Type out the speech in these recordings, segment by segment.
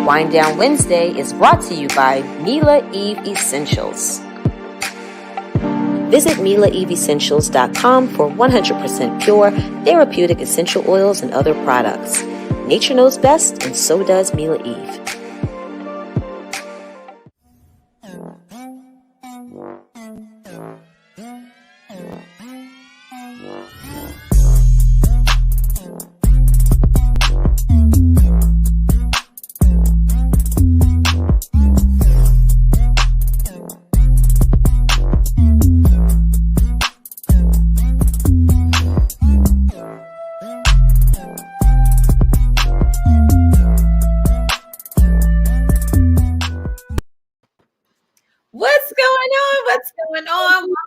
Wind Down Wednesday is brought to you by Mila Eve Essentials. Visit MilaEveEssentials.com for 100% pure, therapeutic essential oils and other products. Nature knows best, and so does Mila Eve.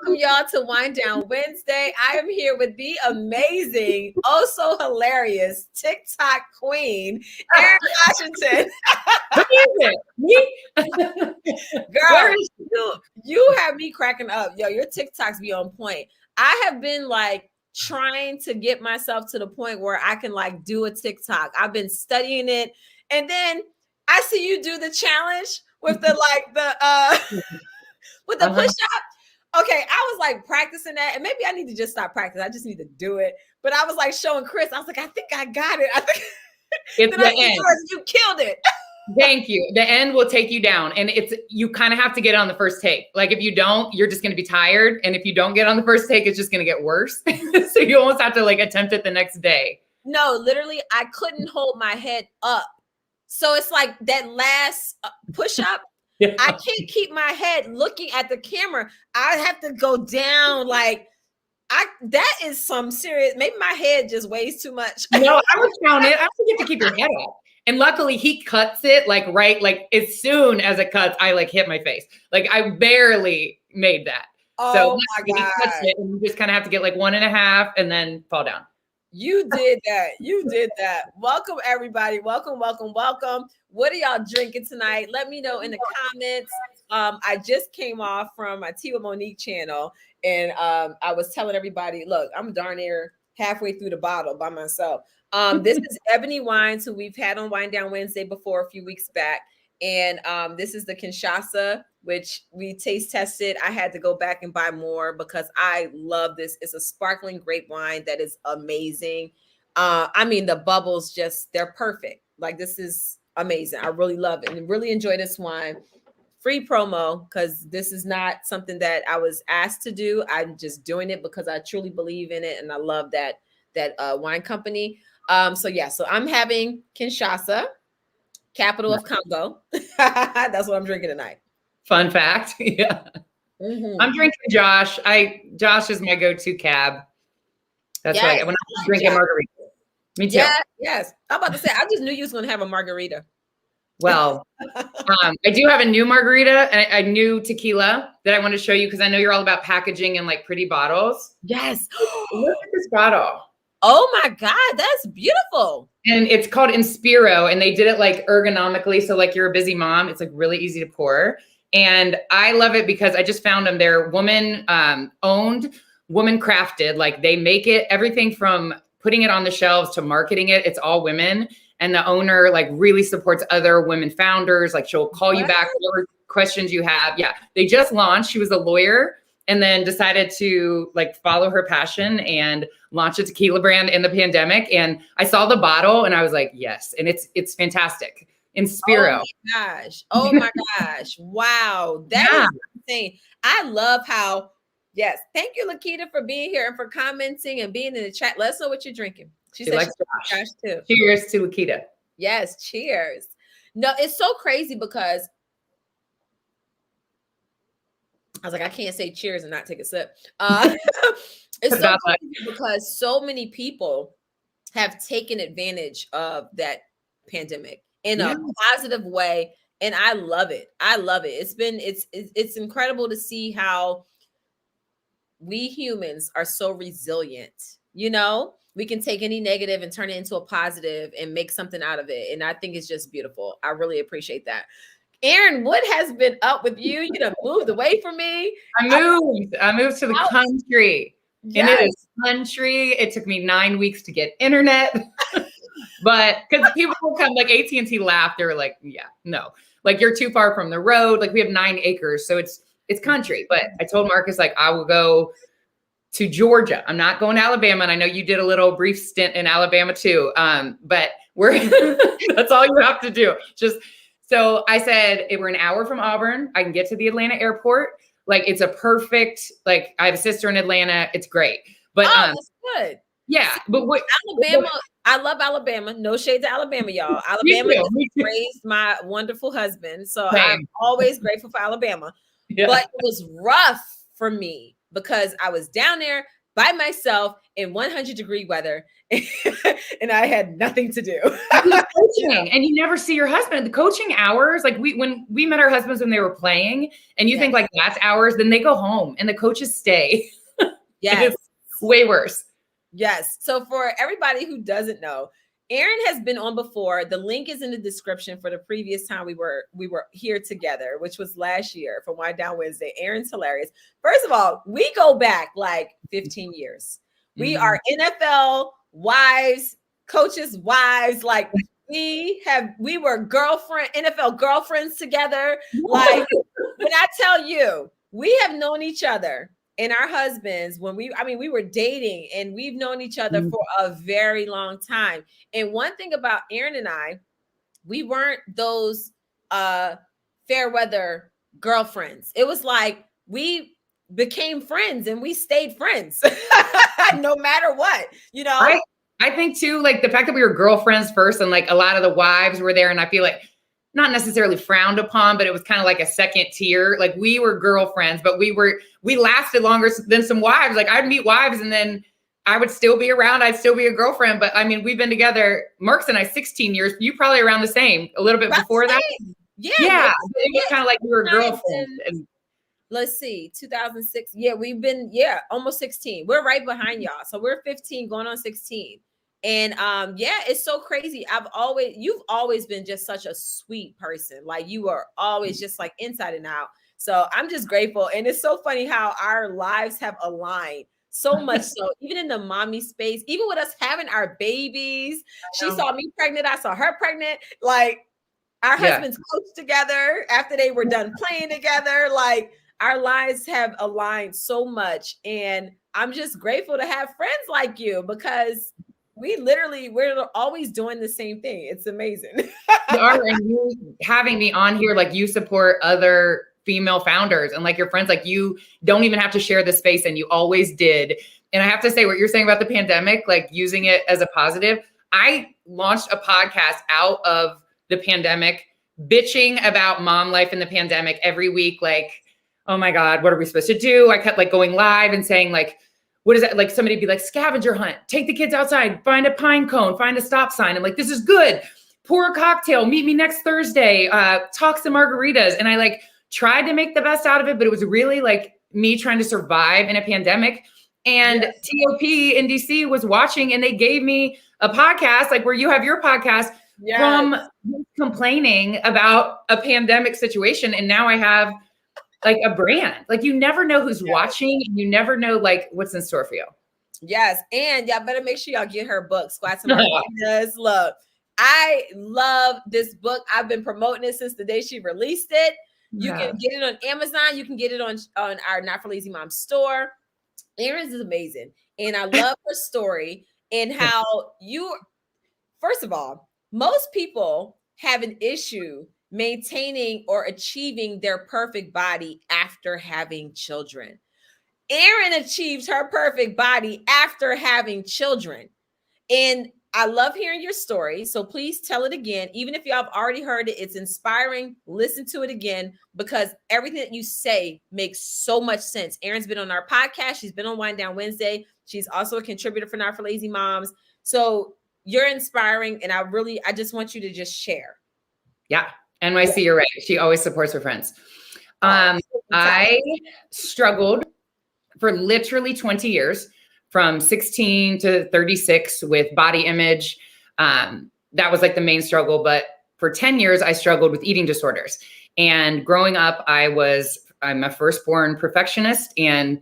Welcome y'all to Wind Down Wednesday. I am here with the amazing, oh so hilarious TikTok queen, Erin Washington. What is it? Me? Girl, you have me cracking up. Yo, your TikToks be on point. I have been like trying to get myself to the point where I can like do a TikTok. I've been studying it, and then I see you do the challenge with the with the push-up. Okay, I was like practicing that, and maybe I need to just stop practicing. I just need to do it. But I was like showing Chris. I was like, I think I got it. I think it's the end. You killed it. Thank you. The end will take you down, and you kind of have to get on the first take. Like if you don't, you're just going to be tired, and if you don't get on the first take, it's just going to get worse. So you almost have to like attempt it the next day. No, literally, I couldn't hold my head up. So it's like that last push-up. Yeah. I can't keep my head looking at the camera. I have to go down like that is some serious. Maybe my head just weighs too much. No, I would count it. I think you have to keep your head up. And luckily he cuts it like as soon as it cuts, I like hit my face. Like I barely made that. Oh so my God. He cuts it, and you just kind of have to get like 1.5 and then fall down. You did that. You did that. Welcome, everybody. Welcome. What are y'all drinking tonight? Let me know in the comments. I just came off from my Tea with Monique channel, and I was telling everybody, look, I'm darn near halfway through the bottle by myself. This is Ebony Wines, who we've had on Wind Down Wednesday before a few weeks back. And this is the Kinshasa, which we taste tested. I had to go back and buy more because I love this. It's a sparkling grape wine that is amazing. I mean, the bubbles they're perfect. Like this is amazing. I really love it and really enjoy this wine. Free promo, because this is not something that I was asked to do. I'm just doing it because I truly believe in it. And I love that wine company. So I'm having Kinshasa, capital of Congo. That's what I'm drinking tonight. Fun fact. Yeah. Mm-hmm. I'm drinking Josh. Josh is my go-to cab. That's right. When I'm drinking margarita. Me too. Yes. I'm about to say, I just knew you was going to have a margarita. Well, I do have a new margarita and a new tequila that I want to show you because I know you're all about packaging and like pretty bottles. Yes. Look at this bottle. Oh my God, that's beautiful. And it's called Inspiro, and they did it like ergonomically. So like you're a busy mom, it's like really easy to pour. And I love it because I just found them. They're woman owned, woman crafted. Like they make it everything from putting it on the shelves to marketing it. It's all women. And the owner like really supports other women founders. Like she'll call you back whatever questions you have. Yeah. They just launched. She was a lawyer and then decided to like follow her passion and launch a tequila brand in the pandemic. And I saw the bottle and I was like, yes. And it's fantastic. Inspiro. Oh my gosh. Wow. That is insane. I love how, yes. Thank you, Lakita, for being here and for commenting and being in the chat. Let us know what you're drinking. She said likes Josh too. Cheers to Lakita. Yes. Cheers. No, it's so crazy because I was like, I can't say cheers and not take a sip. It's so crazy because so many people have taken advantage of that pandemic in a positive way. And I love it. It's incredible to see how we humans are so resilient. You know, we can take any negative and turn it into a positive and make something out of it. And I think it's just beautiful. I really appreciate that. Erin, what has been up with you? You done moved away from me. I moved to the country. Yes. And it is country. It took me 9 weeks to get internet. But because people will come, like AT&T laughed, they were like, yeah, no, like you're too far from the road. Like we have 9 acres, so it's country. But I told Marcus, like, I will go to Georgia. I'm not going to Alabama. And I know you did a little brief stint in Alabama too. But that's all you have to do. So I said, we're an hour from Auburn. I can get to the Atlanta airport. Like it's a perfect, like I have a sister in Atlanta. It's great. But that's good. Yeah. But Alabama, I love Alabama. No shade to Alabama, y'all. Alabama raised my wonderful husband. So I'm always grateful for Alabama. Yeah. But it was rough for me because I was down there by myself in 100-degree weather and I had nothing to do. Coaching, and you never see your husband. The coaching hours, like when we met our husbands when they were playing, and you think like that's hours, then they go home and the coaches stay. Yes. It's way worse. Yes. So for everybody who doesn't know, Erin has been on before. The link is in the description for the previous time we were here together, which was last year for Wind Down Wednesday. Erin's hilarious. First of all, we go back like 15 years. We are NFL wives, coaches' wives. Like we were NFL girlfriends together. Like when I tell you, we have known each other and our husbands when we were dating, and we've known each other for a very long time. And one thing about Erin and I, we weren't those fair weather girlfriends. It was like we became friends and we stayed friends no matter what, you know. I think too, like the fact that we were girlfriends first, and like a lot of the wives were there, and I feel like not necessarily frowned upon, but it was kind of like a second tier. Like we were girlfriends, but we lasted longer than some wives. Like I'd meet wives and then I would still be around. I'd still be a girlfriend. But I mean, we've been together, Mark's and I, 16 years. You probably around the same, a little bit before that. Yeah. It was kind of like we were girlfriends. And let's see, 2006. Yeah, we've been, almost 16. We're right behind y'all. So we're 15 going on 16. And it's so crazy. You've always been just such a sweet person. Like you are always just like inside and out. So I'm just grateful. And it's so funny how our lives have aligned so much. So even in the mommy space, even with us having our babies, she saw me pregnant. I saw her pregnant. Like our husbands coached together after they were done playing together. Like our lives have aligned so much. And I'm just grateful to have friends like you because we're always doing the same thing. It's amazing. You are, and you having me on here, like you support other female founders and like your friends, like you don't even have to share the space, and you always did. And I have to say what you're saying about the pandemic, like using it as a positive. I launched a podcast out of the pandemic, bitching about mom life in the pandemic every week. Like, oh my God, what are we supposed to do? I kept like going live and saying like, what is that? Like somebody be like, scavenger hunt, take the kids outside, find a pine cone, find a stop sign. I'm like, this is good. Pour a cocktail, meet me next Thursday, talk some margaritas. And I like tried to make the best out of it, but it was really like me trying to survive in a pandemic. And TOP in DC was watching, and they gave me a podcast, like where you have your podcast, from complaining about a pandemic situation. And now I have like a brand. Like you never know who's watching, and you never know like what's in store for you. Yes. And y'all better make sure y'all get her book, Squats and Margaritas. Look, I love this book. I've been promoting it since the day she released it. You can get it on Amazon. You can get it on our Not for Lazy Mom store. Erins is amazing. And I love her story and how first of all, most people have an issue maintaining or achieving their perfect body after having children. Erin achieved her perfect body after having children. And I love hearing your story. So please tell it again. Even if y'all have already heard it, it's inspiring. Listen to it again, because everything that you say makes so much sense. Erin's been on our podcast. She's been on Wind Down Wednesday. She's also a contributor for Not for Lazy Moms. So you're inspiring. And I just want you to just share. Yeah. NYC, you're right. She always supports her friends. I struggled for literally 20 years, from 16 to 36, with body image. That was like the main struggle. But for 10 years, I struggled with eating disorders. And growing up, I'm a firstborn perfectionist. And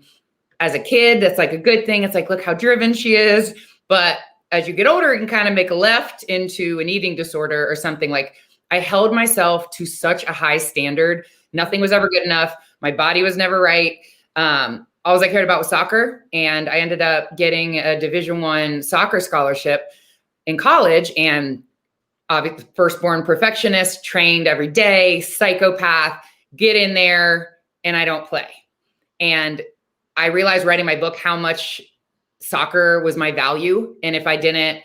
as a kid, that's like a good thing. It's like, look how driven she is. But as you get older, it can kind of make a left into an eating disorder or something. Like I held myself to such a high standard. Nothing was ever good enough. My body was never right. All I cared about was soccer. And I ended up getting a Division I soccer scholarship in college, and obviously firstborn perfectionist, trained every day, psychopath, get in there and I don't play. And I realized writing my book how much soccer was my value. And if I didn't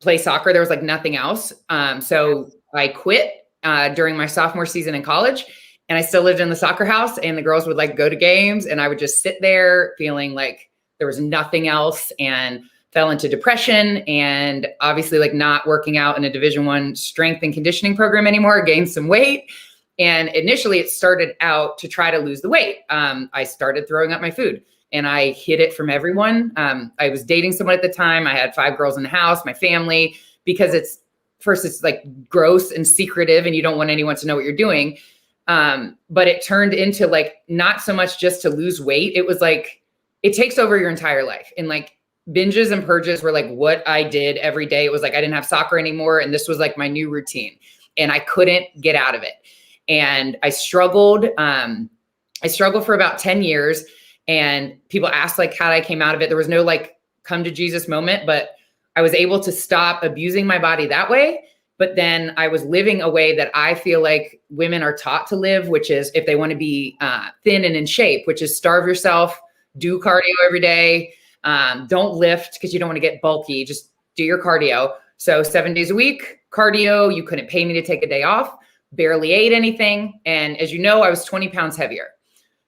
play soccer, there was like nothing else. So I quit during my sophomore season in college, and I still lived in the soccer house, and the girls would like go to games and I would just sit there feeling like there was nothing else, and fell into depression, and obviously like not working out in a Division I strength and conditioning program anymore, gained some weight. And initially it started out to try to lose the weight. I started throwing up my food, and I hid it from everyone. I was dating someone at the time. I had 5 girls in the house, my family, because it's like gross and secretive and you don't want anyone to know what you're doing. But it turned into like, not so much just to lose weight. It was like, it takes over your entire life. And like binges and purges were like what I did every day. It was like, I didn't have soccer anymore. And this was like my new routine, and I couldn't get out of it. And I struggled for about 10 years, and people asked like how I came out of it. There was no like come to Jesus moment, but I was able to stop abusing my body that way. But then I was living a way that I feel like women are taught to live, which is if they want to be thin and in shape, which is starve yourself, do cardio every day. Don't lift because you don't want to get bulky. Just do your cardio. So 7 days a week, cardio. You couldn't pay me to take a day off, barely ate anything. And as you know, I was 20 pounds heavier.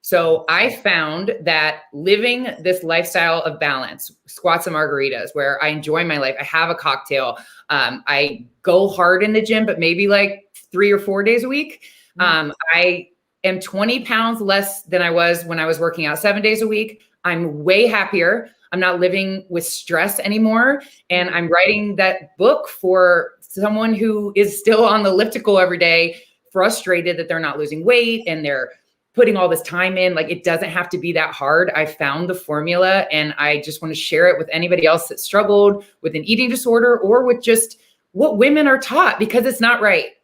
So I found that living this lifestyle of balance, squats and margaritas, where I enjoy my life, I have a cocktail, I go hard in the gym, but maybe like 3 or 4 days a week. I am 20 pounds less than I was when I was working out 7 days a week. I'm way happier. I'm not living with stress anymore. And I'm writing that book for someone who is still on the elliptical every day, frustrated that they're not losing weight and they're putting all this time in. Like, it doesn't have to be that hard. I found the formula, and I just want to share it with anybody else that struggled with an eating disorder or with just what women are taught, because it's not right.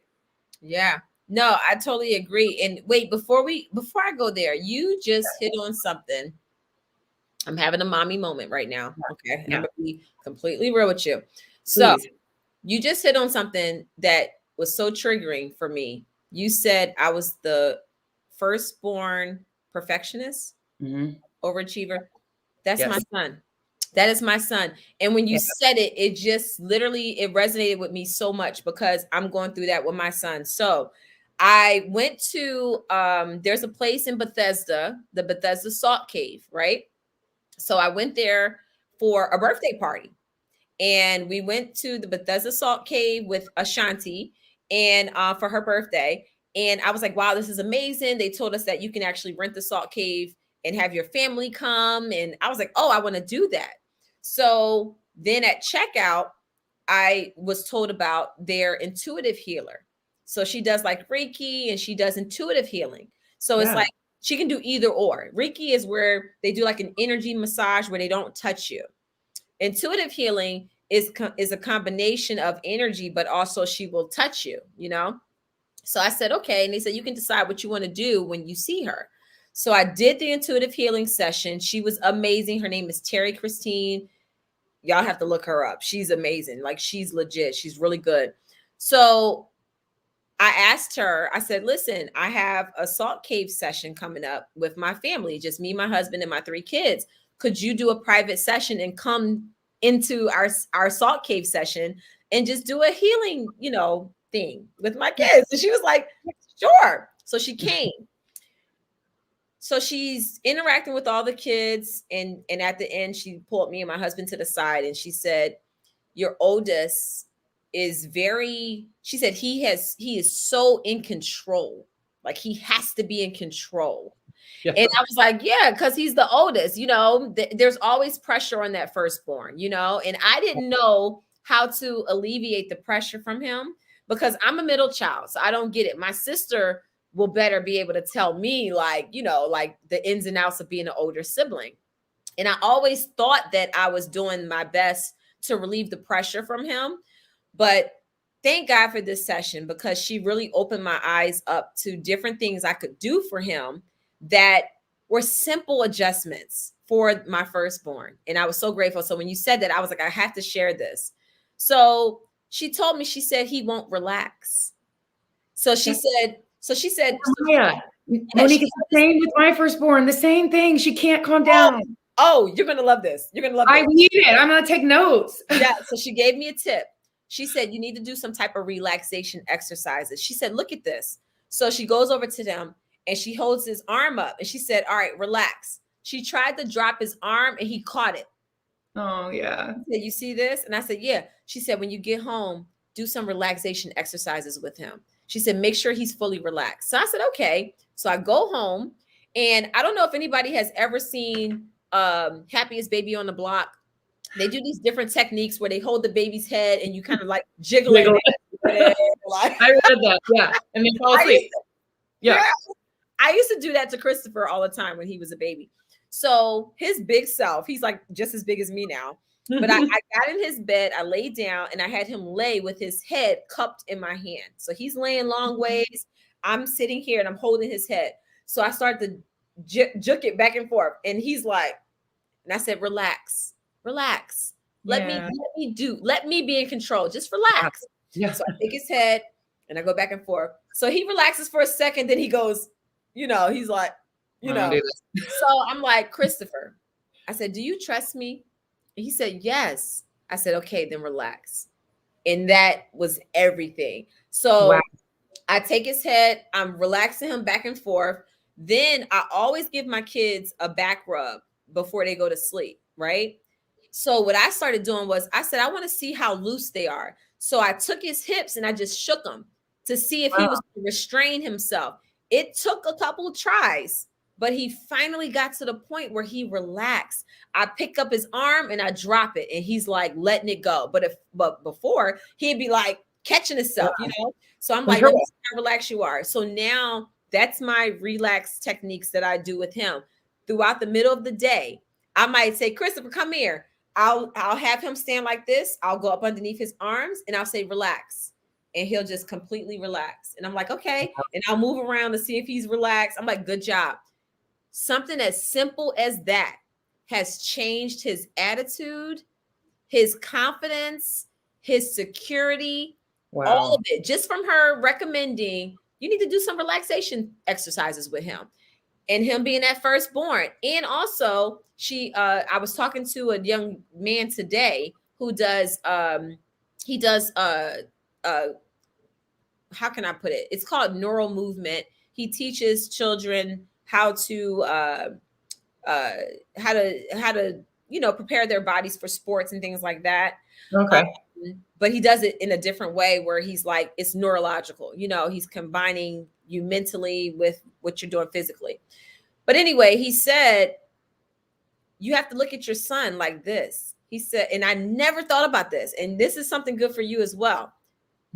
Yeah, no, I totally agree. And wait, before I go there, you just hit on something. I'm having a mommy moment right now. Okay. Yeah. I'm gonna be completely real with you. So you just hit on something that was so triggering for me. You said I was the firstborn perfectionist, overachiever. That's my son. That is my son. And when you said it, it just literally, it resonated with me so much, because I'm going through that with my son. So I went to, there's a place in Bethesda, the Bethesda Salt Cave, right? So I went there for a birthday party, and we went to the Bethesda Salt Cave with Ashanti and for her birthday. And I was like, wow, this is amazing. They told us that you can actually rent the Salt Cave and have your family come. And I was like, oh, I want to do that. So then at checkout, I was told about their intuitive healer. So she does like Reiki, and she does intuitive healing. So it's like, she can do either or. Reiki is where they do like an energy massage where they don't touch you. Intuitive healing is a combination of energy, but also she will touch you, you know? So I said, okay. And they said, you can decide what you want to do when you see her. So I did the intuitive healing session. She was amazing. Her name is Terry Christine. Y'all have to look her up. She's amazing. Like, she's legit. She's really good. So I asked her, I said, listen, I have a Salt Cave session coming up with my family, just me, my husband, and my 3 kids. Could you do a private session and come into our Salt Cave session and just do a healing, thing with my kids? And she was like, sure. So she came. So she's interacting with all the kids. And at the end, she pulled me and my husband to the side, and she said, your oldest is she said he is so in control. Like, he has to be in control. Yeah. And I was like, yeah, because he's the oldest, there's always pressure on that firstborn, and I didn't know how to alleviate the pressure from him, because I'm a middle child. So I don't get it. My sister will better be able to tell me, like the ins and outs of being an older sibling. And I always thought that I was doing my best to relieve the pressure from him. But thank God for this session, because she really opened my eyes up to different things I could do for him that were simple adjustments for my firstborn. And I was so grateful. So when you said that, I was like, I have to share this. So she told me, she said he won't relax. So she said, Yeah. Monique, it's the same with my firstborn, the same thing. She can't calm down. Oh, you're going to love this. You're going to love this. I need it. I'm going to take notes. Yeah. So she gave me a tip. She said, you need to do some type of relaxation exercises. She said, look at this. So she goes over to them and she holds his arm up and she said, all right, relax. She tried to drop his arm and he caught it. Oh, yeah. She said, you see this? And I said, yeah. She said, when you get home, do some relaxation exercises with him. She said, make sure he's fully relaxed. So I said, okay. So I go home, and I don't know if anybody has ever seen Happiest Baby on the Block. They do these different techniques where they hold the baby's head and you kind of like jiggle it. I read that. Yeah. And they fall asleep. Yeah. I used to do that to Christopher all the time when he was a baby. So his big self, he's like just as big as me now. But I got in his bed, I laid down, and I had him lay with his head cupped in my hand. So he's laying long ways. I'm sitting here and I'm holding his head. So I started to juke it back and forth. And he's like, and I said, relax. Let me be in control. Just relax. Yeah. So I take his head and I go back and forth. So he relaxes for a second. Then he goes, he's like, So I'm like, Christopher, I said, do you trust me? And he said, yes. I said, okay, then relax. And that was everything. So I take his head, I'm relaxing him back and forth. Then I always give my kids a back rub before they go to sleep, right? So what I started doing was I said, I want to see how loose they are. So I took his hips and I just shook them to see if he was going to restrain himself. It took a couple of tries, but he finally got to the point where he relaxed. I pick up his arm and I drop it, and he's like letting it go. But before, he'd be like catching himself, So I'm like, let me see how relaxed you are. So now that's my relax techniques that I do with him. Throughout the middle of the day, I might say, Christopher, come here. I'll have him stand like this. I'll go up underneath his arms and I'll say, relax. And he'll just completely relax. And I'm like, okay. And I'll move around to see if he's relaxed. I'm like, good job. Something as simple as that has changed his attitude, his confidence, his security, all of it. Just from her recommending, you need to do some relaxation exercises with him. And him being that firstborn. And also, I was talking to a young man today who does, how can I put it? It's called neural movement. He teaches children how to prepare their bodies for sports and things like that. Okay. But he does it in a different way where he's like, it's neurological, he's combining you mentally with what you're doing physically. But anyway, he said, you have to look at your son like this. He said, and I never thought about this. And this is something good for you as well.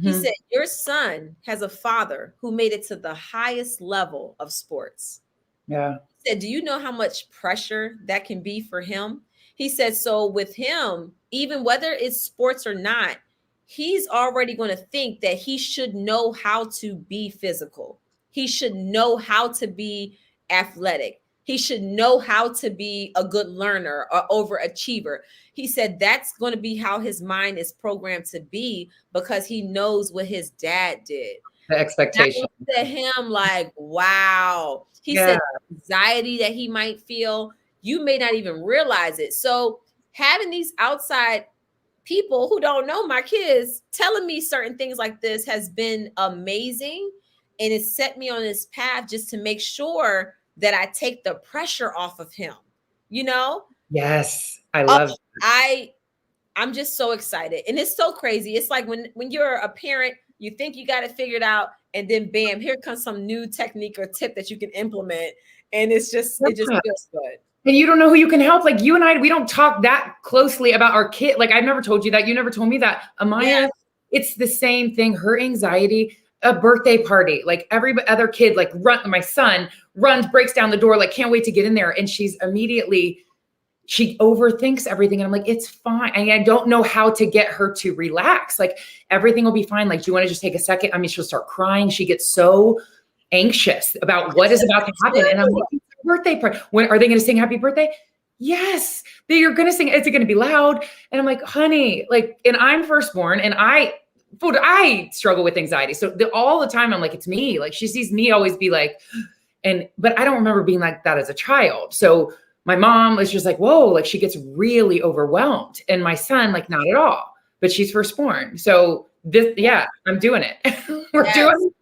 He said, your son has a father who made it to the highest level of sports. Yeah. He said, do you know how much pressure that can be for him? He said, so with him, even whether it's sports or not, he's already going to think that he should know how to be physical. He should know how to be athletic. He should know how to be a good learner or overachiever. He said that's going to be how his mind is programmed to be because he knows what his dad did. The expectation. I looked at him like, wow. He said anxiety that he might feel, you may not even realize it. So having these outside people who don't know my kids telling me certain things like this has been amazing. And it set me on this path just to make sure that I take the pressure off of him, Yes, I love I'm just so excited. And it's so crazy. It's like when you're a parent, you think you got it figured out, and then bam, here comes some new technique or tip that you can implement. And it just feels good. And you don't know who you can help. Like you and I, we don't talk that closely about our kid. Like I've never told you that. You never told me that. Amaya, it's the same thing. Her anxiety, a birthday party, like every other kid, like my son runs, breaks down the door, like can't wait to get in there. And she's immediately she overthinks everything. And I'm like, it's fine. And I don't know how to get her to relax. Like everything will be fine. Like, do you want to just take a second? I mean, she'll start crying. She gets so anxious about what is about to happen. And I'm like, it's her birthday party. When are they going to sing happy birthday? Yes, you're going to sing. Is it going to be loud? And I'm like, honey, like, and I'm firstborn and I struggle with anxiety. So all the time I'm like, it's me. Like she sees me always be like, but I don't remember being like that as a child. So my mom was just like, whoa, like she gets really overwhelmed. And my son, like not at all, but she's firstborn. So I'm doing it. We're doing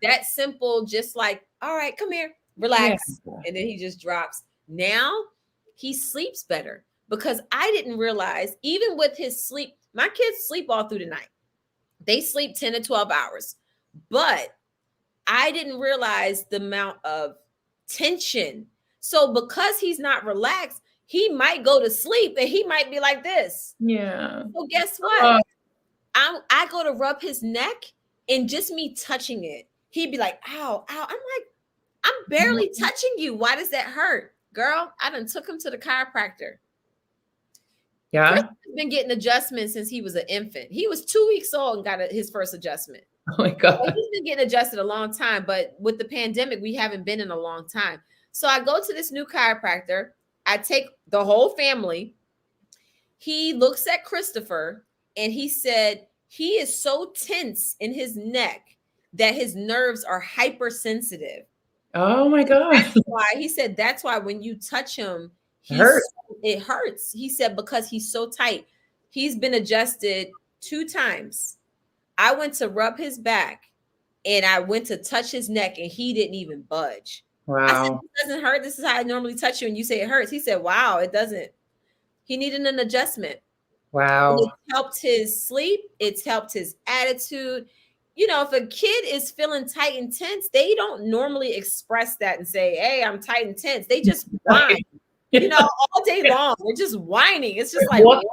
that simple, just like, all right, come here, relax. Yeah. And then he just drops. Now he sleeps better because I didn't realize even with his sleep, my kids sleep all through the night. They sleep 10 to 12 hours, but I didn't realize the amount of tension. So because he's not relaxed, he might go to sleep and he might be like this. Yeah. So guess what? I go to rub his neck and just me touching it, he'd be like, ow, ow. I'm like, I'm barely touching you. Why does that hurt? Girl, I done took him to the chiropractor. Yeah. Chris has been getting adjustments since he was an infant. He was 2 weeks old and got his first adjustment. Oh my God. So he's been getting adjusted a long time, but with the pandemic, we haven't been in a long time. So I go to this new chiropractor. I take the whole family. He looks at Christopher and he said he is so tense in his neck that his nerves are hypersensitive. Oh my God. That's why he said that's why when you touch him, it hurts. He said because he's so tight. He's been adjusted 2 times. I went to rub his back and I went to touch his neck and he didn't even budge. Wow. I said, it doesn't hurt. This is how I normally touch you. And you say it hurts. He said, wow, it doesn't. He needed an adjustment. Wow. And it helped his sleep. It's helped his attitude. You know, if a kid is feeling tight and tense, they don't normally express that and say, hey, I'm tight and tense. They just whine, you know, all day long. They're just whining. It's just like, what?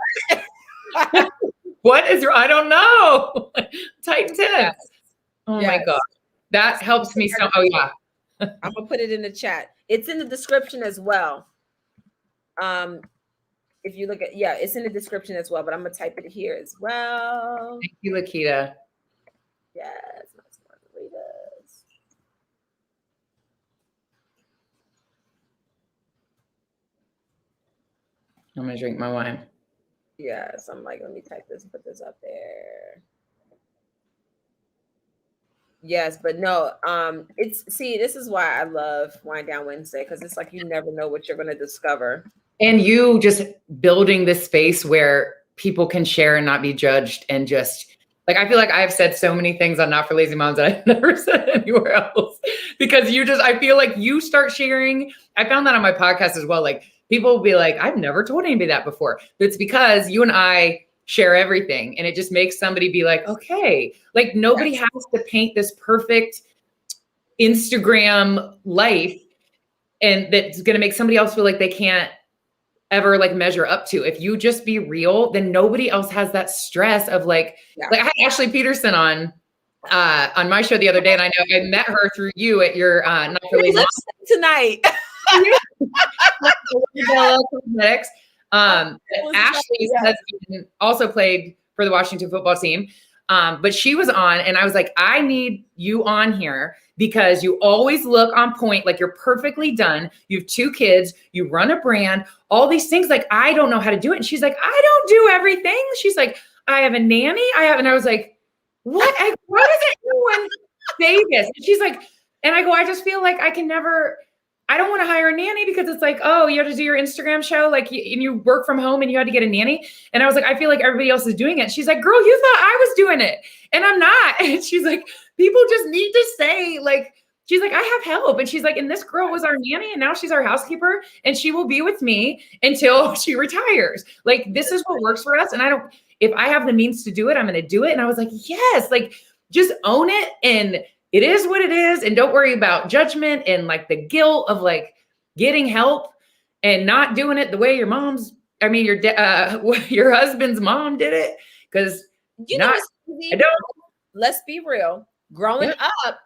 What is, I don't know. Tight and tense. Yes. Oh my God. That helps me so. Oh yeah. I'm gonna put it in the chat. It's in the description as well. If you look at, it's in the description as well, but I'm gonna type it here as well. Thank you, Lakita. Yes, margaritas. I'm gonna drink my wine. Yes, I'm like, let me type this and put this up there. Yes, but no, this is why I love Wine Down Wednesday, because it's like you never know what you're gonna discover. And you just building this space where people can share and not be judged, and just like, I feel like I've said so many things on Not for Lazy Moms that I've never said anywhere else, because I feel like you start sharing. I found that on my podcast as well. Like people will be like, I've never told anybody that before. But it's because you and I share everything, and it just makes somebody be like, okay, like nobody has to paint this perfect Instagram life, and that's going to make somebody else feel like they can't ever like measure up to. If you just be real, then nobody else has that stress of like I had Ashley Peterson on my show the other day, and I know I met her through you at your Not for Lazy Moms tonight. Cosmetics. Ashley's husband also played for the Washington football team. But she was on, and I was like, I need you on here because you always look on point. Like you're perfectly done. You have 2 kids, you run a brand, all these things. Like, I don't know how to do it. And she's like, I don't do everything. She's like, I have a nanny. And I was like, what? What is it anyone say this? And she's like, and I go, I just feel like I don't want to hire a nanny because it's like, oh, you have to do your Instagram show. Like, and you work from home and you had to get a nanny. And I was like, I feel like everybody else is doing it. She's like, girl, you thought I was doing it. And I'm not. And she's like, people just need to say, like, she's like, I have help. And she's like, and this girl was our nanny and now she's our housekeeper and she will be with me until she retires. Like, this is what works for us. And if I have the means to do it, I'm going to do it. And I was like, yes, like, just own it. And it is what it is. And don't worry about judgment and like the guilt of like getting help and not doing it the way your husband's mom did it. Cause let's be real. Growing up,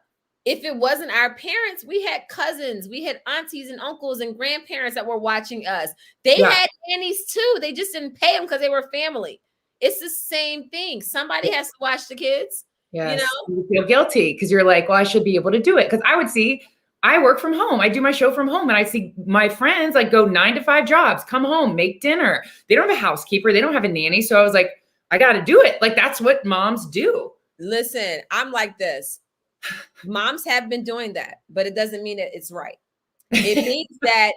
If it wasn't our parents, we had cousins, we had aunties and uncles and grandparents that were watching us. They had nannies too. They just didn't pay them because they were family. It's the same thing. Somebody has to watch the kids. Yes. You feel guilty because you're like, well, I should be able to do it. Because I work from home. I do my show from home, and I see my friends like go 9 to 5 jobs, come home, make dinner. They don't have a housekeeper. They don't have a nanny. So I was like, I got to do it. Like, that's what moms do. Listen, I'm like this. Moms have been doing that, but it doesn't mean that it's right. It means that,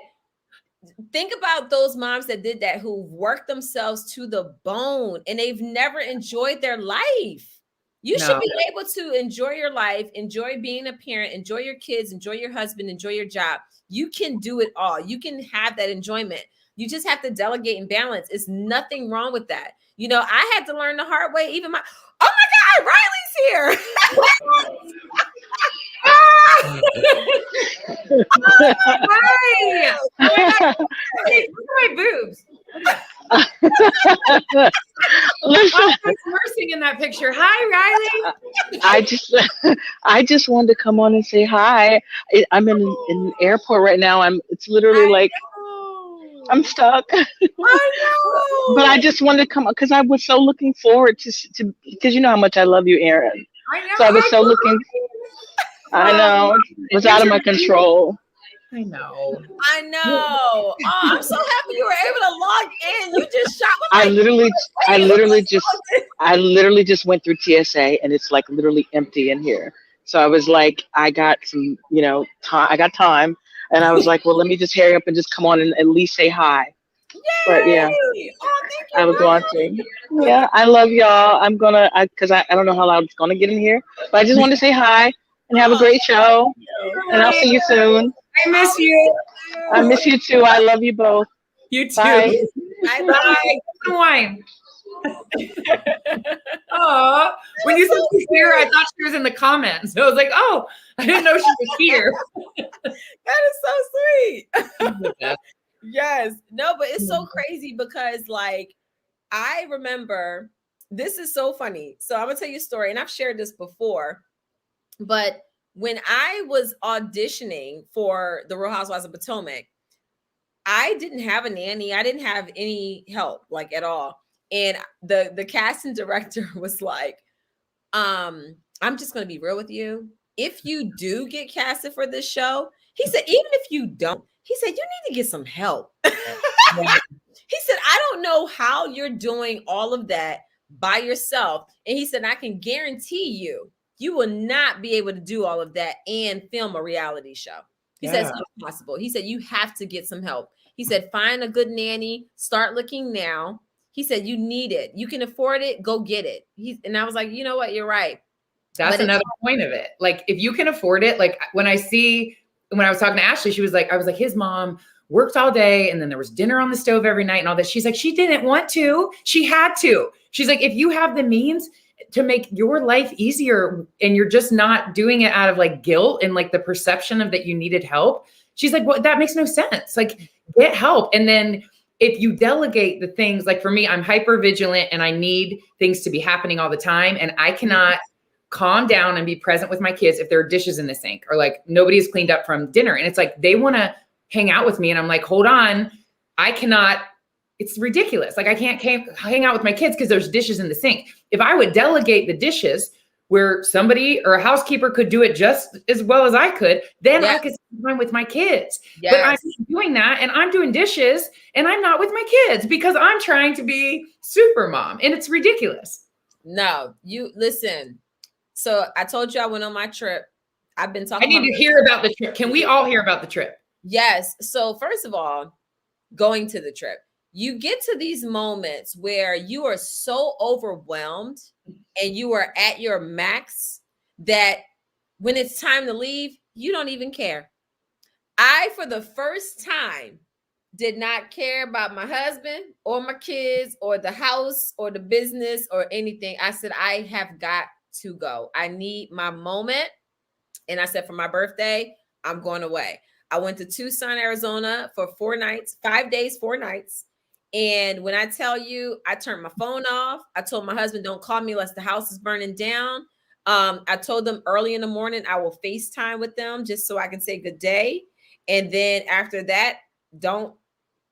think about those moms that did that, who worked themselves to the bone and they've never enjoyed their life. You should be able to enjoy your life, enjoy being a parent, enjoy your kids, enjoy your husband, enjoy your job. You can do it all. You can have that enjoyment. You just have to delegate and balance. It's nothing wrong with that. You know, I had to learn the hard way. Even oh my God, Riley's here. Oh my God. Hey, look at my boobs. Listen, nursing in that picture. Hi, Riley. I just wanted to come on and say hi. I'm in an airport right now. It's literally like I'm stuck. I know. But I just wanted to come because I was so looking forward to because you know how much I love you, Erin. I know. So I was so looking. I know. It was out of my control. I know. Oh, I'm so happy you were able to log in. You just shot with I literally just went through TSA and it's like literally empty in here. So I was like, I got some, time. I got time, and I was like, well, let me just hurry up and just come on and at least say hi. Yay! But yeah, I was going to. Yeah, I love y'all. I'm gonna, because I don't know how loud it's gonna get in here, but I just want to say hi and have a great show, and I'll see you soon. I miss you. I miss you too. I love you both. You too. Bye. Bye. Some wine. Oh, when you said she's here, I thought she was in the comments. I was like, oh, I didn't know she was here. That is so sweet. Yes. No, but it's so crazy because, like, I remember, this is so funny. So I'm gonna tell you a story, and I've shared this before, but when I was auditioning for the Real Housewives of Potomac, I didn't have a nanny. I didn't have any help, like, at all. And the casting director was like, I'm just going to be real with you. If you do get casted for this show, he said, even if you don't, he said, you need to get some help. He said, I don't know how you're doing all of that by yourself. And he said, I can guarantee you will not be able to do all of that and film a reality show. He said, it's impossible. He said, you have to get some help. He said, find a good nanny, start looking now. He said, you need it. You can afford it. Go get it. And I was like, you know what? You're right. That's another point of it. Like, if you can afford it, like when I was talking to Ashley, I was like, his mom worked all day and then there was dinner on the stove every night and all this. She's like, she didn't want to. She had to. She's like, if you have the means to make your life easier and you're just not doing it out of like guilt and like the perception of that you needed help. She's like, well, that makes no sense. Like, get help. And then if you delegate the things, like for me, I'm hyper vigilant and I need things to be happening all the time. And I cannot calm down and be present with my kids if there are dishes in the sink or like nobody's cleaned up from dinner. And it's like, they want to hang out with me. And I'm like, hold on, I cannot. It's ridiculous. Like, I can't hang out with my kids because there's dishes in the sink. If I would delegate the dishes where somebody or a housekeeper could do it just as well as I could, then I could spend time with my kids. But I'm doing that and I'm doing dishes and I'm not with my kids because I'm trying to be super mom, and it's ridiculous. No, you listen. So I told you I went on my trip. I've been talking. I need to hear about the trip. Can we all hear about the trip? Yes. So first of all, going to the trip, you get to these moments where you are so overwhelmed and you are at your max that when it's time to leave, you don't even care. I, for the first time, did not care about my husband or my kids or the house or the business or anything. I said, I have got to go. I need my moment. And I said, for my birthday, I'm going away. I went to Tucson, Arizona for 4 nights, 5 days, 4 nights. And when I tell you, I turned my phone off. I told my husband, don't call me unless the house is burning down. I told them early in the morning I will FaceTime with them just so I can say good day. And then after that, don't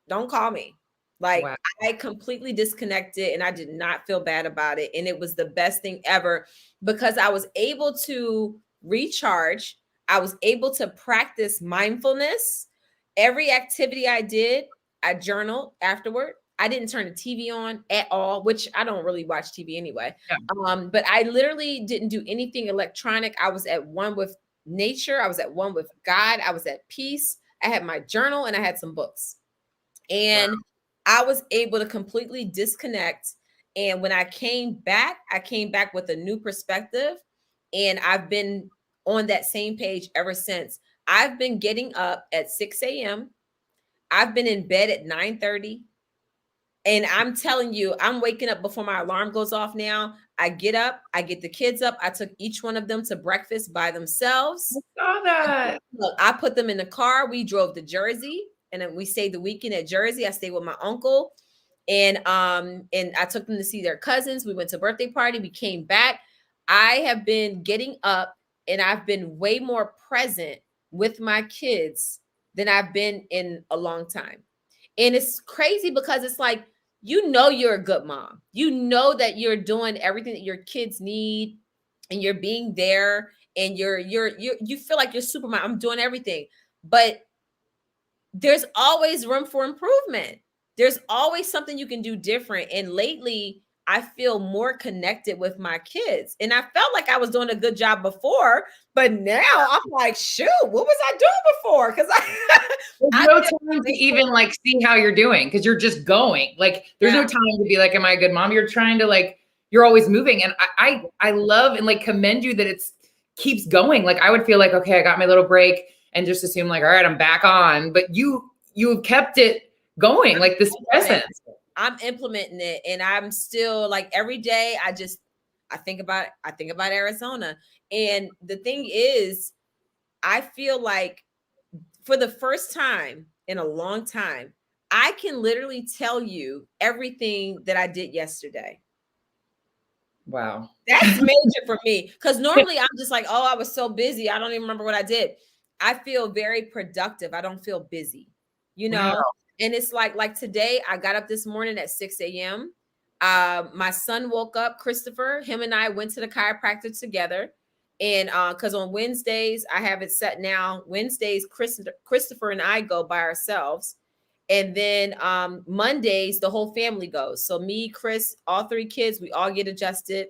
call me. Like, Wow. I completely disconnected and I did not feel bad about it. And it was the best thing ever because I was able to recharge. I was able to practice mindfulness. Every activity I did, I journaled afterward. I didn't turn the TV on at all, which I don't really watch TV anyway. Yeah. But I literally didn't do anything electronic. I was at one with nature. I was at one with God. I was at peace. I had my journal and I had some books. And I was able to completely disconnect. And when I came back with a new perspective. And I've been on that same page ever since. I've been getting up at 6 a.m. I've been in bed at 9:30. And I'm telling you, I'm waking up before my alarm goes off now. I get up, I get the kids up. I took each one of them to breakfast by themselves. I saw that. Look, I put them in the car. We drove to Jersey and then we stayed the weekend at Jersey. I stayed with my uncle and I took them to see their cousins. We went to a birthday party. We came back. I have been getting up and I've been way more present with my kids than I've been in a long time. And it's crazy because it's like, you know, you're a good mom. You know that you're doing everything that your kids need and you're being there and you feel like you're Superman. I'm doing everything, but there's always room for improvement. There's always something you can do different. And lately I feel more connected with my kids and I felt like I was doing a good job before, but now I'm like, shoot, what was I doing before? Cause there's no time to even like see how you're doing. Cause you're just going like, there's no time to be like, am I a good mom? You're trying to like, you're always moving. And I love and like commend you that it's keeps going. Like I would feel like, okay, I got my little break and just assume like, all right, I'm back on, but you've kept it going like this presence. I'm implementing it and I'm still like every day I think about Arizona. And the thing is, I feel like for the first time in a long time, I can literally tell you everything that I did yesterday. Wow. That's major for me. Because normally I'm just like, oh, I was so busy. I don't even remember what I did. I feel very productive. I don't feel busy, you know? Wow. And it's like today, I got up this morning at 6 a.m. My son woke up, Christopher, him and I went to the chiropractor together. And because on Wednesdays, I have it set now. Wednesdays, Christopher and I go by ourselves. And then Mondays, the whole family goes. So me, Chris, all three kids, we all get adjusted.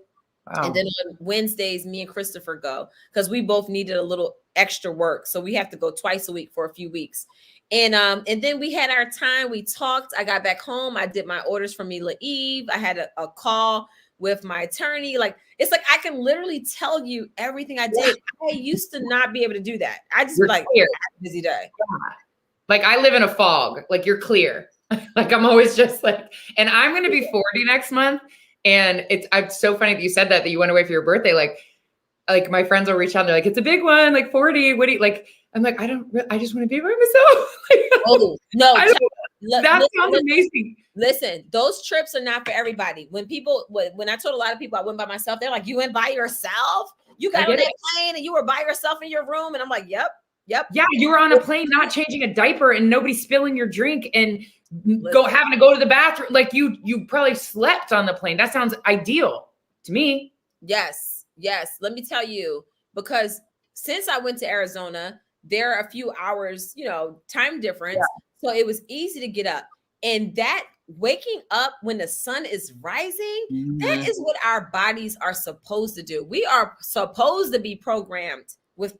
Wow. And then on Wednesdays, me and Christopher go because we both needed a little extra work. So we have to go twice a week for a few weeks. And then we had our time. We talked. I got back home. I did my orders for Mila Eve. I had a call with my attorney. Like, it's like I can literally tell you everything I did. I used to not be able to do that. I just like, busy day. Like I live in a fog. Like you're clear. Like I'm always just like, and I'm going to be 40 next month. And it's so funny that you said that you went away for your birthday. Like my friends will reach out and they're like, it's a big one, like 40. What do you like? I'm like, I just want to be by myself. Oh, no. That sounds amazing. Listen, those trips are not for everybody. When I told a lot of people I went by myself, they're like, you went by yourself? You got on that plane and you were by yourself in your room? And I'm like, yep. Yeah, you were on a plane, not changing a diaper and nobody spilling your drink and having to go to the bathroom. Like you probably slept on the plane. That sounds ideal to me. Yes. Let me tell you, because since I went to Arizona, there are a few hours, time difference. Yeah. So it was easy to get up. And that waking up when the sun is rising, that is what our bodies are supposed to do. We are supposed to be programmed with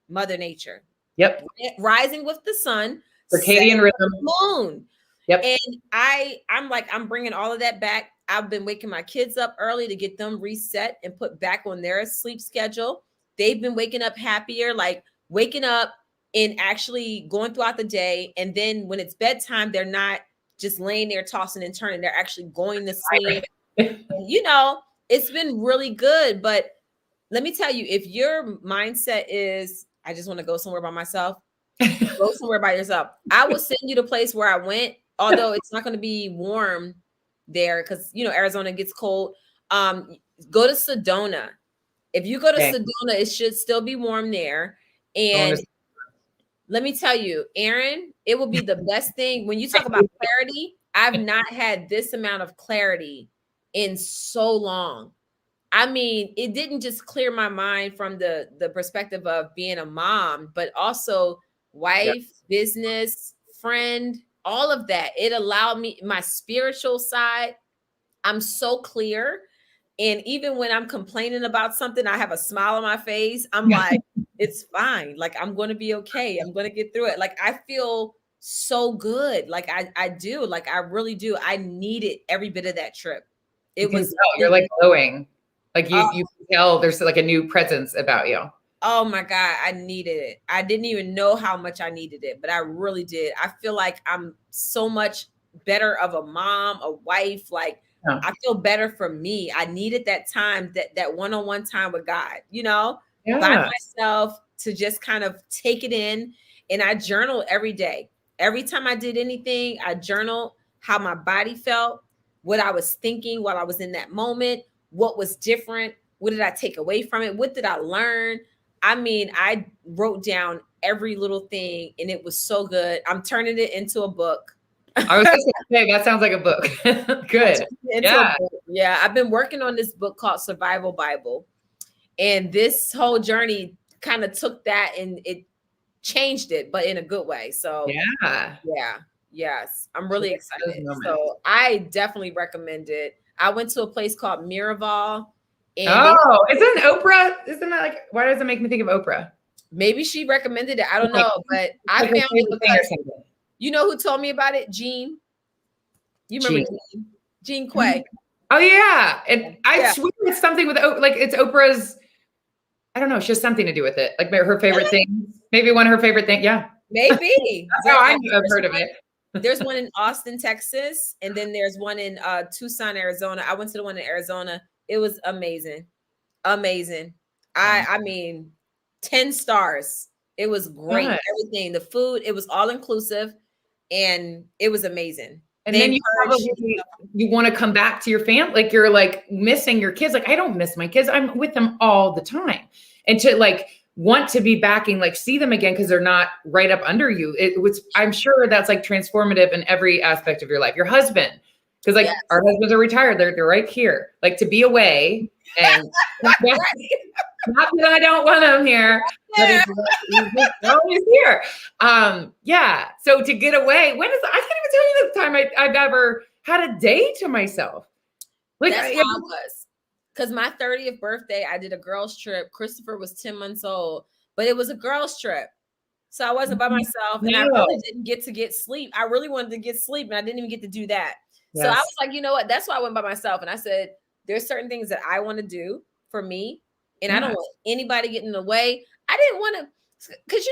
Mother Nature. Yep. Rising with the sun. Circadian rhythm. Moon. Yep. And I'm bringing all of that back. I've been waking my kids up early to get them reset and put back on their sleep schedule. They've been waking up happier, like waking up and actually going throughout the day. And then when it's bedtime, they're not just laying there tossing and turning. They're actually going to sleep. And, it's been really good. But let me tell you, if your mindset is, I just want to go somewhere by myself, go somewhere by yourself. I will send you the place where I went, although it's not going to be warm there because, Arizona gets cold. Go to Sedona. If you go to Okay. Sedona, it should still be warm there. And let me tell you, Erin, it will be the best thing. When you talk about clarity, I've not had this amount of clarity in so long. I mean, it didn't just clear my mind from the perspective of being a mom, but also wife, business, friend, all of that. It allowed me my spiritual side. I'm so clear. And even when I'm complaining about something, I have a smile on my face. I'm like, it's fine. Like, I'm going to be okay. I'm going to get through it. Like, I feel so good. Like, I do. Like, I really do. I needed every bit of that trip. It was. You're like glowing. Like you can tell there's like a new presence about you. Oh my God, I needed it. I didn't even know how much I needed it, but I really did. I feel like I'm so much better of a mom, a wife. Like, I feel better for me. I needed that time, that one-on-one time with God, by myself, to just kind of take it in. And I journal every day. Every time I did anything, I journal how my body felt, what I was thinking while I was in that moment, what was different, what did I take away from it, what did I learn. I mean, I wrote down every little thing, and it was so good. I'm turning it into a book. I was going to say, that sounds like a book. Good. Yeah. I've been working on this book called Survival Bible. And this whole journey kind of took that and it changed it, but in a good way. So yes, I'm really excited. So I definitely recommend it. I went to a place called Miraval. And isn't Oprah? Isn't that like? Why does it make me think of Oprah? Maybe she recommended it. I don't know, but I found it because you know who told me about it? Jean. You remember Jean Quay? Oh yeah, and I swear it's something with like it's Oprah's. I don't know. She has something to do with it. Like her favorite thing. Maybe one of her favorite things. Yeah. Maybe. That's how I've heard of it. There's one in Austin, Texas, and then there's one in Tucson, Arizona. I went to the one in Arizona. It was amazing. Amazing. I mean, 10 stars. It was great. Nice. Everything. The food, it was all inclusive, and it was amazing. And then you want to come back to your family. Like you're like missing your kids. Like, I don't miss my kids. I'm with them all the time. And to like want to be backing, like see them again because they're not right up under you. I'm sure that's like transformative in every aspect of your life. Your husband, because like our husbands are retired. They're right here. Like to be away and not that I don't want them here, but he's always here. So to get away, I can't even tell you the time I've ever had a day to myself. Like that's how I was. Because my 30th birthday, I did a girls trip. Christopher was 10 months old, but it was a girls trip. So I wasn't by myself, and I really didn't get sleep. I really wanted to get sleep, and I didn't even get to do that. Yes. So I was like, you know what? That's why I went by myself. And I said, there's certain things that I want to do for me, and I don't want anybody getting in the way. I didn't want to, because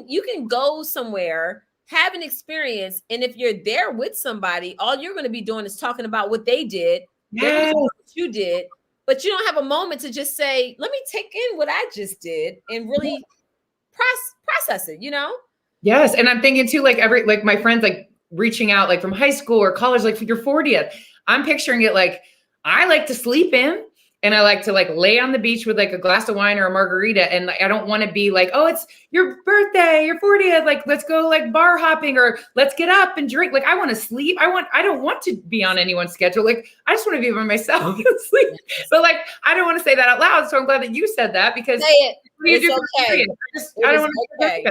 you can go somewhere, have an experience, and if you're there with somebody, all you're going to be doing is talking about what they did, what you did, but you don't have a moment to just say, let me take in what I just did and really process it, Yes. And I'm thinking too, like my friends, like reaching out, like from high school or college, like for your 40th, I'm picturing it like, I like to sleep in and I like to like lay on the beach with like a glass of wine or a margarita. And like, I don't want to be like, oh, it's your birthday, your 40th. Like, let's go like bar hopping or let's get up and drink. Like, I want to sleep. I don't want to be on anyone's schedule. Like, I just want to be by myself and sleep. But like, I don't want to say that out loud. So I'm glad that you said that because say it. What do you do okay. I don't want to okay.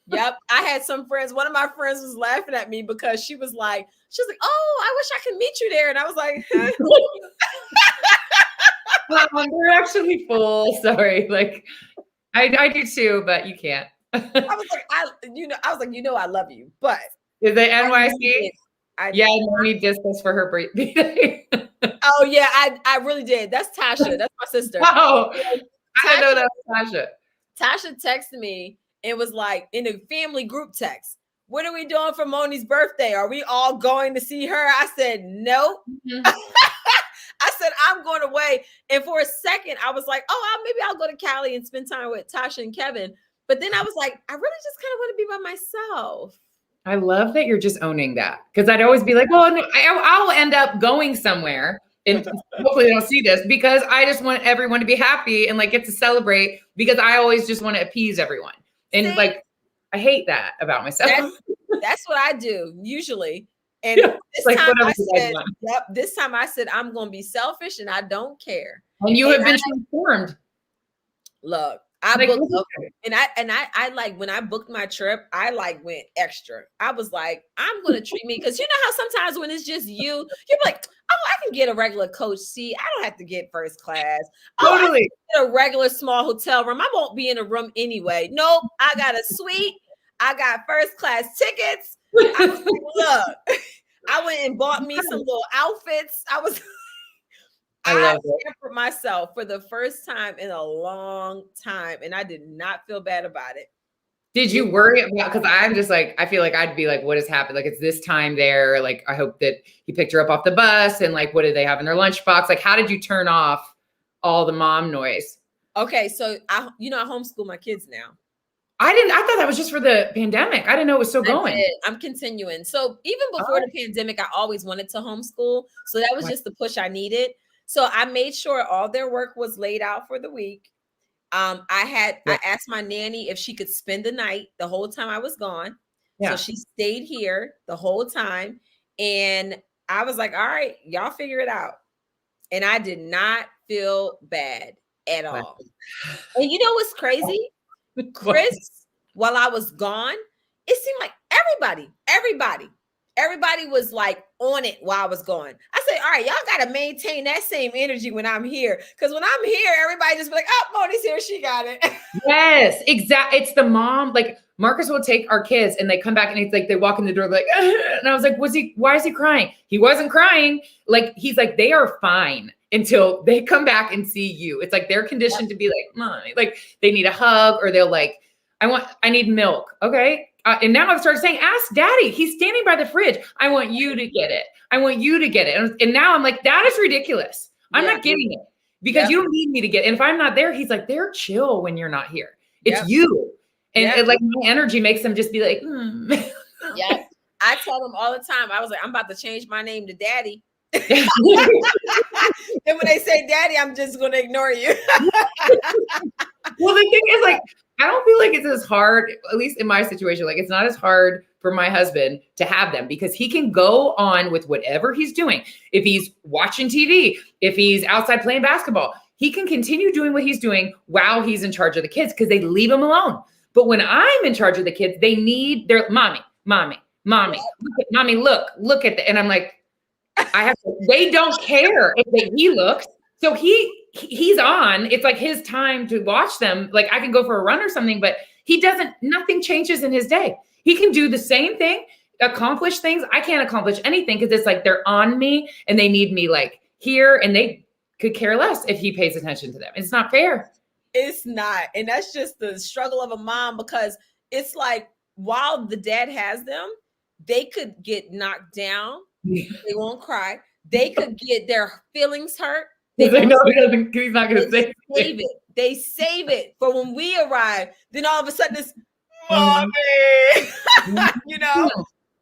Yep. I had some friends. One of my friends was laughing at me because she was like, oh, I wish I could meet you there. And I was like, they're actually full. Sorry. Like I do too, but you can't. I was like, I love you, but is it NYC? We did this for her birthday. Oh yeah, I really did. That's Tasha. That's my sister. Oh, I didn't know that was Tasha. Tasha texted me. It was like in a family group text. What are we doing for Moni's birthday? Are we all going to see her? I said, no. Mm-hmm. I said, I'm going away. And for a second, I was like, maybe I'll go to Cali and spend time with Tasha and Kevin. But then I was like, I really just kind of want to be by myself. I love that you're just owning that. Because I'd always be like, well, no, I'll end up going somewhere and hopefully they don't see this, because I just want everyone to be happy and like get to celebrate, because I always just want to appease everyone. And like, I hate that about myself. That's what I do usually. And this time I said, I'm going to be selfish and I don't care. And you have been transformed. Look, I booked, and I like, when I booked my trip, I like went extra. I was like, I'm going to treat me, because you know how sometimes when it's just you're like, oh, I can get a regular coach seat. I don't have to get first class. Totally. I can get a regular small hotel room. I won't be in a room anyway. Nope, I got a suite. I got first class tickets. I was like, look, I went and bought me some little outfits. I pampered myself for the first time in a long time, and I did not feel bad about it. Did you worry about, because I'm just like, I feel like I'd be like, what has happened? Like, it's this time there. Like, I hope that he picked her up off the bus, and like, what did they have in their lunchbox? Like, how did you turn off all the mom noise? Okay, so I homeschool my kids now. I thought that was just for the pandemic. I didn't know it was still going. I'm continuing. So even before the pandemic, I always wanted to homeschool. So that was just the push I needed. So I made sure all their work was laid out for the week. I asked my nanny if she could spend the night the whole time I was gone. Yeah. So she stayed here the whole time. And I was like, all right, y'all figure it out. And I did not feel bad at all. And you know what's crazy? Chris, while I was gone, it seemed like everybody was like on it while I was gone. I said, all right, y'all got to maintain that same energy when I'm here. Because when I'm here, everybody just be like, oh, Moni's here. She got it. Yes, exactly. It's the mom. Like, Marcus will take our kids and they come back and it's like, they walk in the door like, and I was like, why is he crying? He wasn't crying. Like, he's like, they are fine until they come back and see you. It's like, they're conditioned to be like, Mommy, like they need a hug, or they'll like, I need milk. Okay. And now I've started saying, ask daddy. He's standing by the fridge. I want you to get it. I want you to get it. And now I'm like, that is ridiculous. I'm not getting it because you don't need me to get it. And if I'm not there, he's like, they're chill when you're not here. It's you. And it, like, my energy makes them just be like, Yeah. I tell them all the time. I was like, I'm about to change my name to Daddy. Then when they say Daddy, I'm just going to ignore you. Well, the thing is, like, I don't feel like it's as hard, at least in my situation, like it's not as hard for my husband to have them because he can go on with whatever he's doing. If he's watching TV, if he's outside playing basketball, he can continue doing what he's doing while he's in charge of the kids because they leave him alone. But when I'm in charge of the kids, they need their mommy, look at the, and I'm like, they don't care if he looks. So he's on. It's like his time to watch them. Like I can go for a run or something, but nothing changes in his day. He can do the same thing, accomplish things. I can't accomplish anything because it's like they're on me and they need me like here, and they could care less if he pays attention to them. It's not fair. It's not. And that's just the struggle of a mom, because it's like while the dad has them, they could get knocked down. They won't cry. They could get their feelings hurt. They know he's not going to say it. They save it for when we arrive. Then all of a sudden it's Mommy, you know?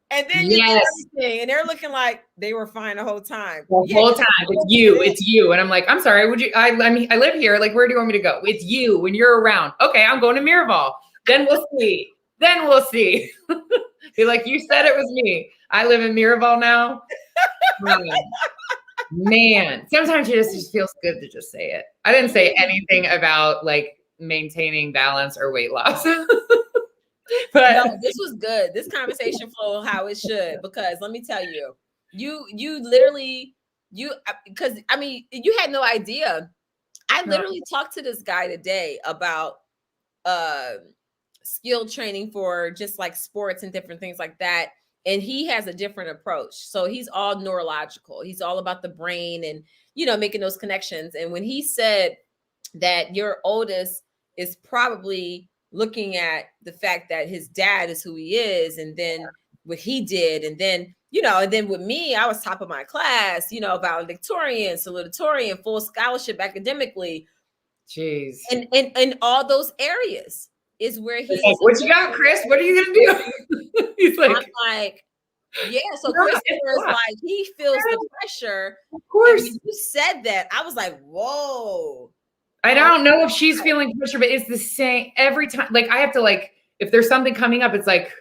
And then you get everything, and they're looking like they were fine the whole time. The whole time, it's you. And I'm like, I'm sorry, I live here. Like, where do you want me to go? It's you when you're around. Okay, I'm going to Miraval. Then we'll see. Be like, you said it was me. I live in Miraval now. Man, sometimes it just feels good to just say it. I didn't say anything about like maintaining balance or weight loss. But no, this was good. This conversation flowed how it should, because let me tell you, you literally, because I mean, you had no idea. I literally talked to this guy today about skill training for just like sports and different things like that. And he has a different approach. So he's all neurological. He's all about the brain and, you know, making those connections. And when he said that your oldest is probably looking at the fact that his dad is who he is, and then what he did, and then, you know, and then with me, I was top of my class, you know, valedictorian, salutatorian, full scholarship academically. Jeez. And all those areas is where he's like, what you got, Chris? What are you gonna do? He's like, I'm like, Yeah, so Yeah, Christopher it's is not. like, he feels the pressure. Of And course. when you said that, I was like, whoa. I don't know if she's feeling pressure, but it's the same every time. Like I have to like, if there's something coming up, it's like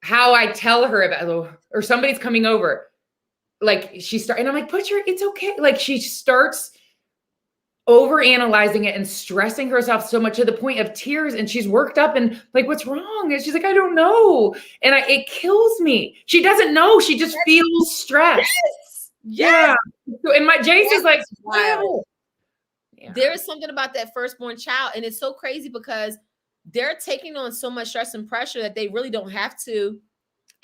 how I tell her about, or somebody's coming over. Like and I'm like, it's okay. Like she starts over analyzing it and stressing herself so much to the point of tears, and she's worked up and like, what's wrong? And she's like, I don't know. And it kills me. She doesn't know. She just feels stressed. Yes. Yeah. So, and my Jace is like, wow. Yeah. There is something about that firstborn child, and it's so crazy because they're taking on so much stress and pressure that they really don't have to.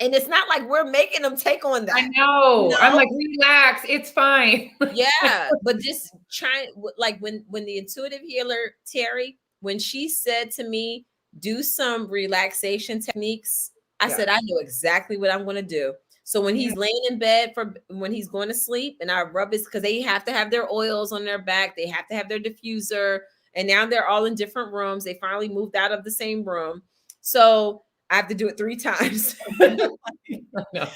And it's not like we're making them take on that. I know. I'm like, relax. It's fine. Yeah. But just trying, like when the intuitive healer, Terry, when she said to me, do some relaxation techniques, I said, I know exactly what I'm going to do. So when he's laying in bed when he's going to sleep, and I rub his, because they have to have their oils on their back, they have to have their diffuser, and now they're all in different rooms. They finally moved out of the same room. So I have to do it 3 times.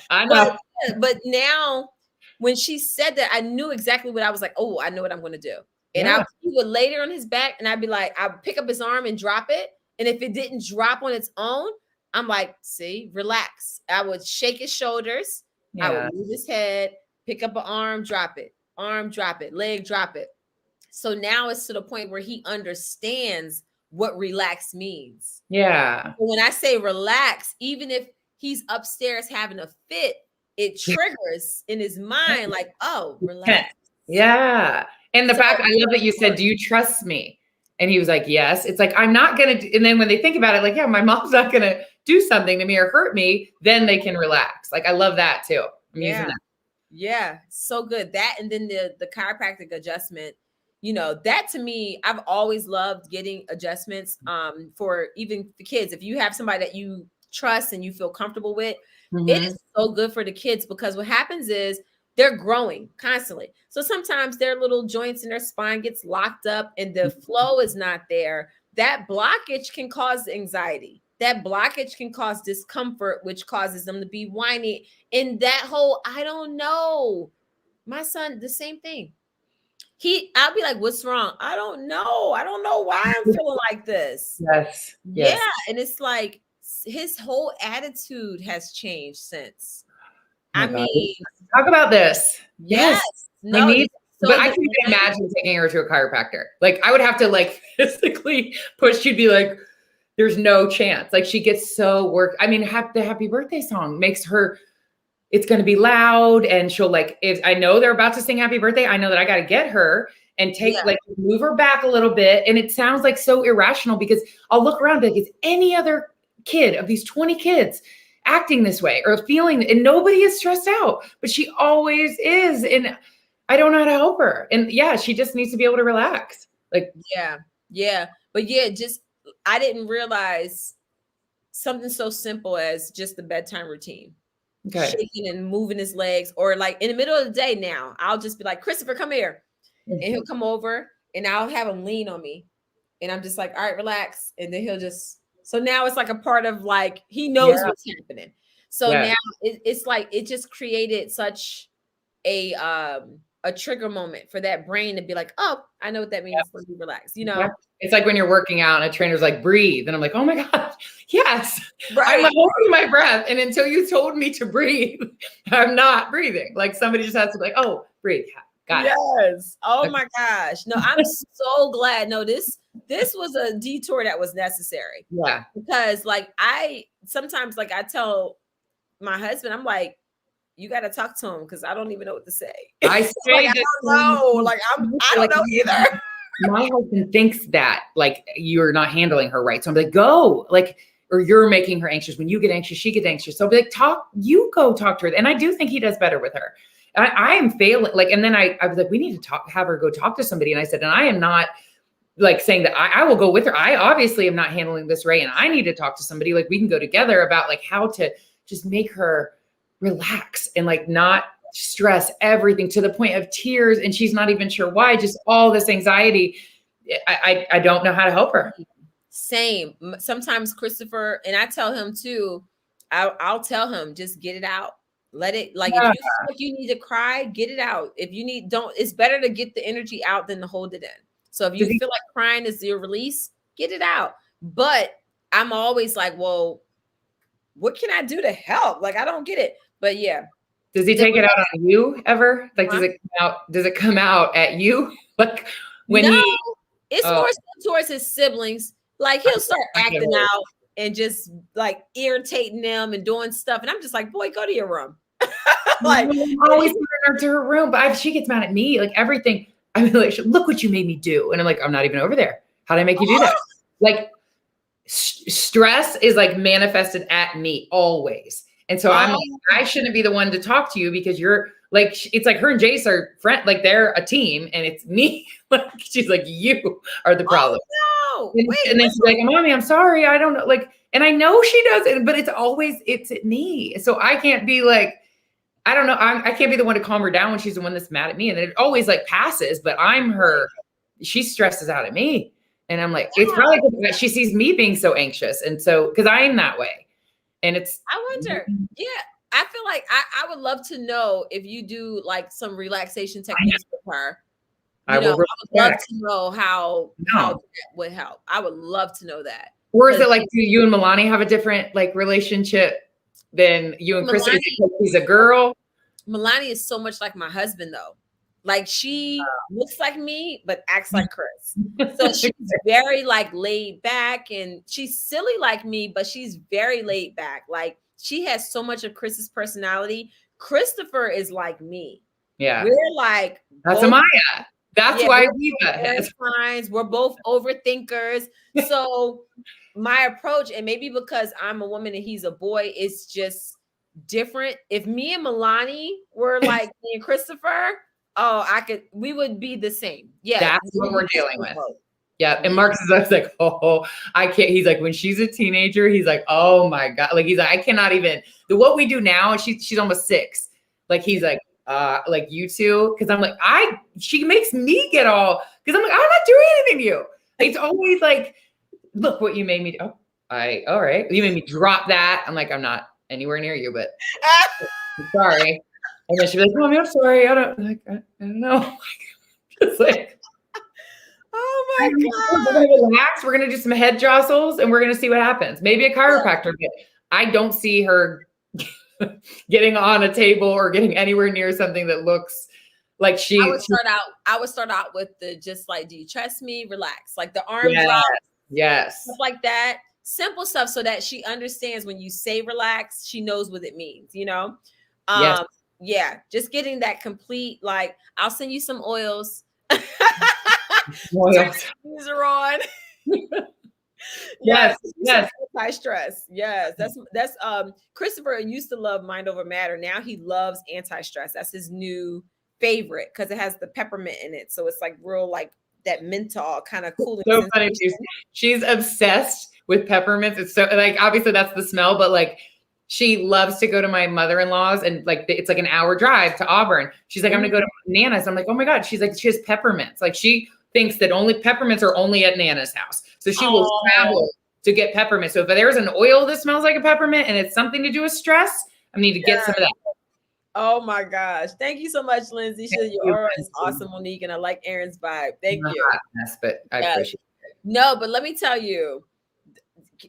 I know. But now when she said that, I knew exactly what I was like, oh, I know what I'm going to do. And he would lay there on his back, and I'd be like, I'd pick up his arm and drop it. And if it didn't drop on its own, I'm like, see, relax. I would shake his shoulders. I would move his head, pick up an arm, drop it, leg, drop it. So now it's to the point where he understands what relax means. Yeah. So when I say relax, even if he's upstairs having a fit, it triggers in his mind like, oh, relax. Yeah. And the fact, I love that you said, do you trust me? And he was like, yes. It's like, I'm not going to. And then when they think about it, like, yeah, my mom's not going to do something to me or hurt me, then they can relax. Like, I love that too. I'm using that. Yeah. So good. That, and then the chiropractic adjustment, that to me, I've always loved getting adjustments for even the kids. If you have somebody that you trust and you feel comfortable with, it is so good for the kids, because what happens is they're growing constantly. So sometimes their little joints in their spine gets locked up and the flow is not there. That blockage can cause anxiety. That blockage can cause discomfort, which causes them to be whiny. And that whole, I don't know. My son, the same thing. I'll be like, what's wrong? I don't know. I don't know why I'm feeling like this. Yes. Yeah. And it's like his whole attitude has changed since. I mean, talk about this. Yes. No, but I can imagine taking her to a chiropractor. Like, I would have to like physically push. She'd be like, there's no chance. Like, she gets so worked. I mean, the happy birthday song makes her, it's going to be loud. And she'll like, if I know they're about to sing happy birthday, I know that I got to get her and move her back a little bit. And it sounds like so irrational, because I'll look around and be like, is any other kid of these 20 kids acting this way or feeling, and nobody is stressed out, but she always is. And I don't know how to help her. And she just needs to be able to relax. Like, but I didn't realize something so simple as just the bedtime routine. Shaking and moving his legs, or like in the middle of the day now, I'll just be like, Christopher, come here. And he'll come over and I'll have him lean on me. And I'm just like, all right, relax. And then he'll just, so now it's like a part of like, he knows what's happening. So now it's like, it just created such a trigger moment for that brain to be like, oh, I know what that means. Let me relax. It's like when you're working out and a trainer's like, breathe. And I'm like, oh my God, yes. Right. I'm like holding my breath. And until you told me to breathe, I'm not breathing. Like, somebody just has to be like, oh, breathe. Got it. Yes. Oh my gosh. No, I'm so glad. No, this was a detour that was necessary. Yeah. Because like sometimes like I tell my husband, I'm like, you got to talk to him, because I don't even know what to say. I say like, I don't know. Like, I don't know either. My husband thinks that like you're not handling her right. So I'm like, go, like, or you're making her anxious. When you get anxious, she gets anxious. So I'll be like, you go talk to her. And I do think he does better with her. I am failing. Like, and then I was like, we need to have her go talk to somebody. And I said, and I am not like saying that I will go with her. I obviously am not handling this right. And I need to talk to somebody. Like, we can go together about like how to just make her relax and like not stress everything to the point of tears. And she's not even sure why, just all this anxiety. I don't know how to help her. Same. Sometimes Christopher, and I tell him too, I'll tell him, just get it out. Let it, like, if you feel like you need to cry, get it out. If you need, don't, it's better to get the energy out than to hold it in. So if you feel like crying is your release, get it out. But I'm always like, well, what can I do to help? Like, I don't get it. But yeah. Does he take it out on you ever? Like, does it come out at you? Like when it's more so towards his siblings. Like, he'll start acting out and just like irritating them and doing stuff. And I'm just like, boy, go to your room. Like, I always put her to her room, but she gets mad at me, like everything. I mean, like, look what you made me do. And I'm like, I'm not even over there. How did I make you do that? Like, stress is like manifested at me always. And so I'm like, I shouldn't be the one to talk to you because you're like, it's like her and Jace are friend, like they're a team, and it's me. Like, she's like, you are the problem. Oh, no. And then she's like, Mommy, I'm sorry. I don't know. Like, and I know she does it, but it's at me. So I can't be like, I don't know. I can't be the one to calm her down when she's the one that's mad at me. And it always like passes, but I'm her. She stresses out at me. And I'm like, it's probably because she sees me being so anxious. And so, because I'm that way. And it's. I wonder. Yeah. I feel like I would love to know if you do like some relaxation techniques with her. I would love to know how that would help. I would love to know that. Or is it like, do you and Milani have a different like relationship than you and Chris? She's a girl. Milani is so much like my husband, though. Like, she looks like me, but acts like Chris. So she's very like laid back, and she's silly like me, but she's very laid back. Like, she has so much of Chris's personality. Christopher is like me. Yeah. We're like, that's Amaya. That's why we're both overthinkers. So my approach, and maybe because I'm a woman and he's a boy, is just different. If me and Milani were like me and Christopher, we would be the same. Yeah. That's what we're dealing with. Yeah. And Marcus is like, oh, I can't. He's like, when she's a teenager, he's like, oh my God. Like, he's like, I cannot even. What we do now, she's almost 6. Like, he's like you two. Cause I'm like, she makes me get all, cause I'm like, I'm not doing anything to you. It's always like, look what you made me do. All right. You made me drop that. I'm like, I'm not anywhere near you, but I'm sorry. And then she'd be like, Mommy, I'm sorry. I don't know. Just like, oh my God. We're gonna relax. We're gonna do some head jostles and we're gonna see what happens. Maybe a chiropractor. But I don't see her getting on a table or getting anywhere near something that looks like she. I would start out with the just like, do you trust me? Relax. Like the arm drop. Yes. Stuff like that. Simple stuff so that she understands when you say relax, she knows what it means, you know? Yes. Yeah, just getting that complete, like, I'll send you some oils. User on. Yes. Anti-stress. Yes. That's Christopher used to love Mind Over Matter. Now he loves anti-stress. That's his new favorite because it has the peppermint in it. So it's like real like that menthol kind of cooling. So funny. She's obsessed with peppermints. It's so like, obviously that's the smell, but like she loves to go to my mother-in-law's and like, it's like an hour drive to Auburn. She's like, I'm going to go to Nana's. I'm like, oh my God. She's like, she has peppermints. Like she thinks that only peppermints are only at Nana's house. So she will travel to get peppermint. So if there's an oil that smells like a peppermint and it's something to do with stress, I need to get some of that. Oh my gosh. Thank you so much, Lindsay. Your aura is awesome, Monique. And I like Erin's vibe. Thank you. Yes, but I appreciate it. No, but let me tell you,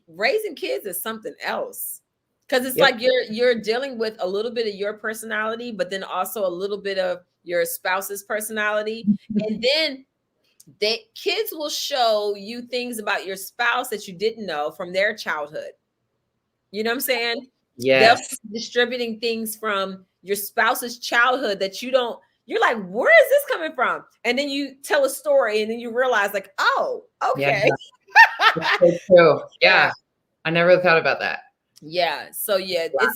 raising kids is something else. Because it's like you're dealing with a little bit of your personality, but then also a little bit of your spouse's personality. And then kids will show you things about your spouse that you didn't know from their childhood. You know what I'm saying? Yes. They're distributing things from your spouse's childhood that you're like, where is this coming from? And then you tell a story and then you realize like, oh, okay. Yeah. That's so true. Yeah. I never thought about that. Yeah. So yeah, wow.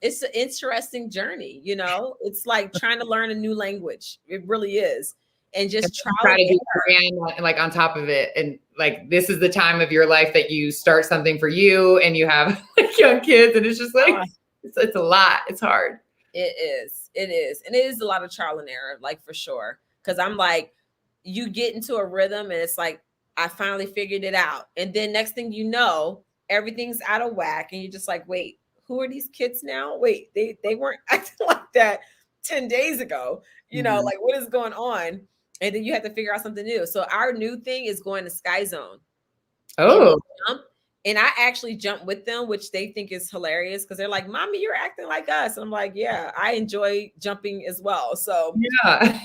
It's an interesting journey, you know. It's like trying to learn a new language. It really is. And just try to be like on top of it. And like this is the time of your life that you start something for you and you have like young kids and it's just like it's a lot. It's hard. It is. And it is a lot of trial and error, like for sure. Cause I'm like, you get into a rhythm and it's like, I finally figured it out. And then next thing you know, everything's out of whack and you're just like, wait, who are these kids now? Wait, they weren't acting like that 10 days ago. You know, like what is going on? And then you have to figure out something new. So our new thing is going to Sky Zone. Oh. And I actually jump with them, which they think is hilarious because they're like, Mommy, you're acting like us. And I'm like, yeah, I enjoy jumping as well. So yeah.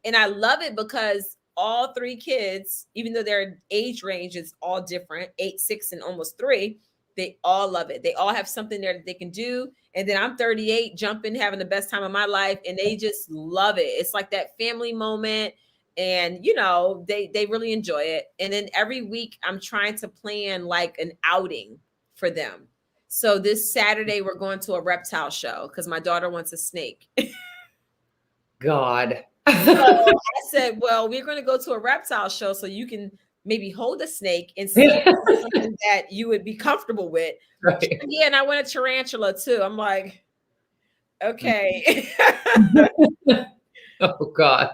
And I love it because all three kids, even though their age range is all different, 8, 6, and almost 3, they all love it. They all have something there that they can do. And then I'm 38, jumping, having the best time of my life. And they just love it. It's like that family moment. And, you know, they really enjoy it. And then every week I'm trying to plan like an outing for them. So this Saturday, we're going to a reptile show because my daughter wants a snake. God. So I said, well, we're going to go to a reptile show so you can maybe hold a snake and see if it's something that you would be comfortable with. Right. Yeah, and I want a tarantula too. I'm like, okay. Oh, God.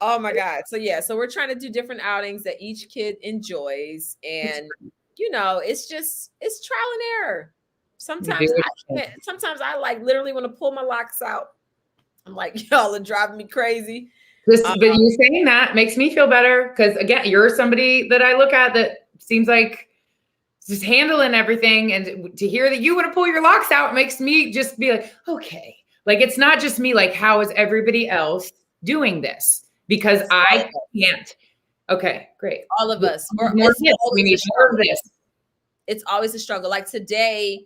Oh, my God. So, yeah, so we're trying to do different outings that each kid enjoys. And, you know, it's trial and error. Sometimes I like literally want to pull my locks out. I'm like, y'all are driving me crazy. But you saying that makes me feel better because, again, you're somebody that I look at that seems like just handling everything. And to hear that you want to pull your locks out makes me just be like, okay. Like, it's not just me. Like, how is everybody else doing this? Because I can't. Okay, great. All of us. We need more of this. It's always a struggle. Like today,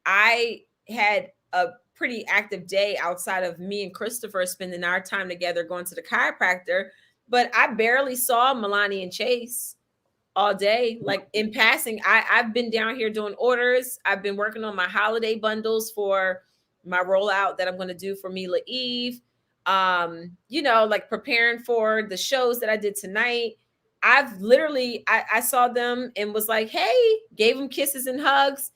I had a pretty active day outside of me and Christopher spending our time together going to the chiropractor, but I barely saw Milani and Chase all day. Like in passing, I've been down here doing orders. I've been working on my holiday bundles for my rollout that I'm going to do for Mila Eve. You know, like preparing for the shows that I did tonight. I've literally, I saw them and was like, hey, gave them kisses and hugs.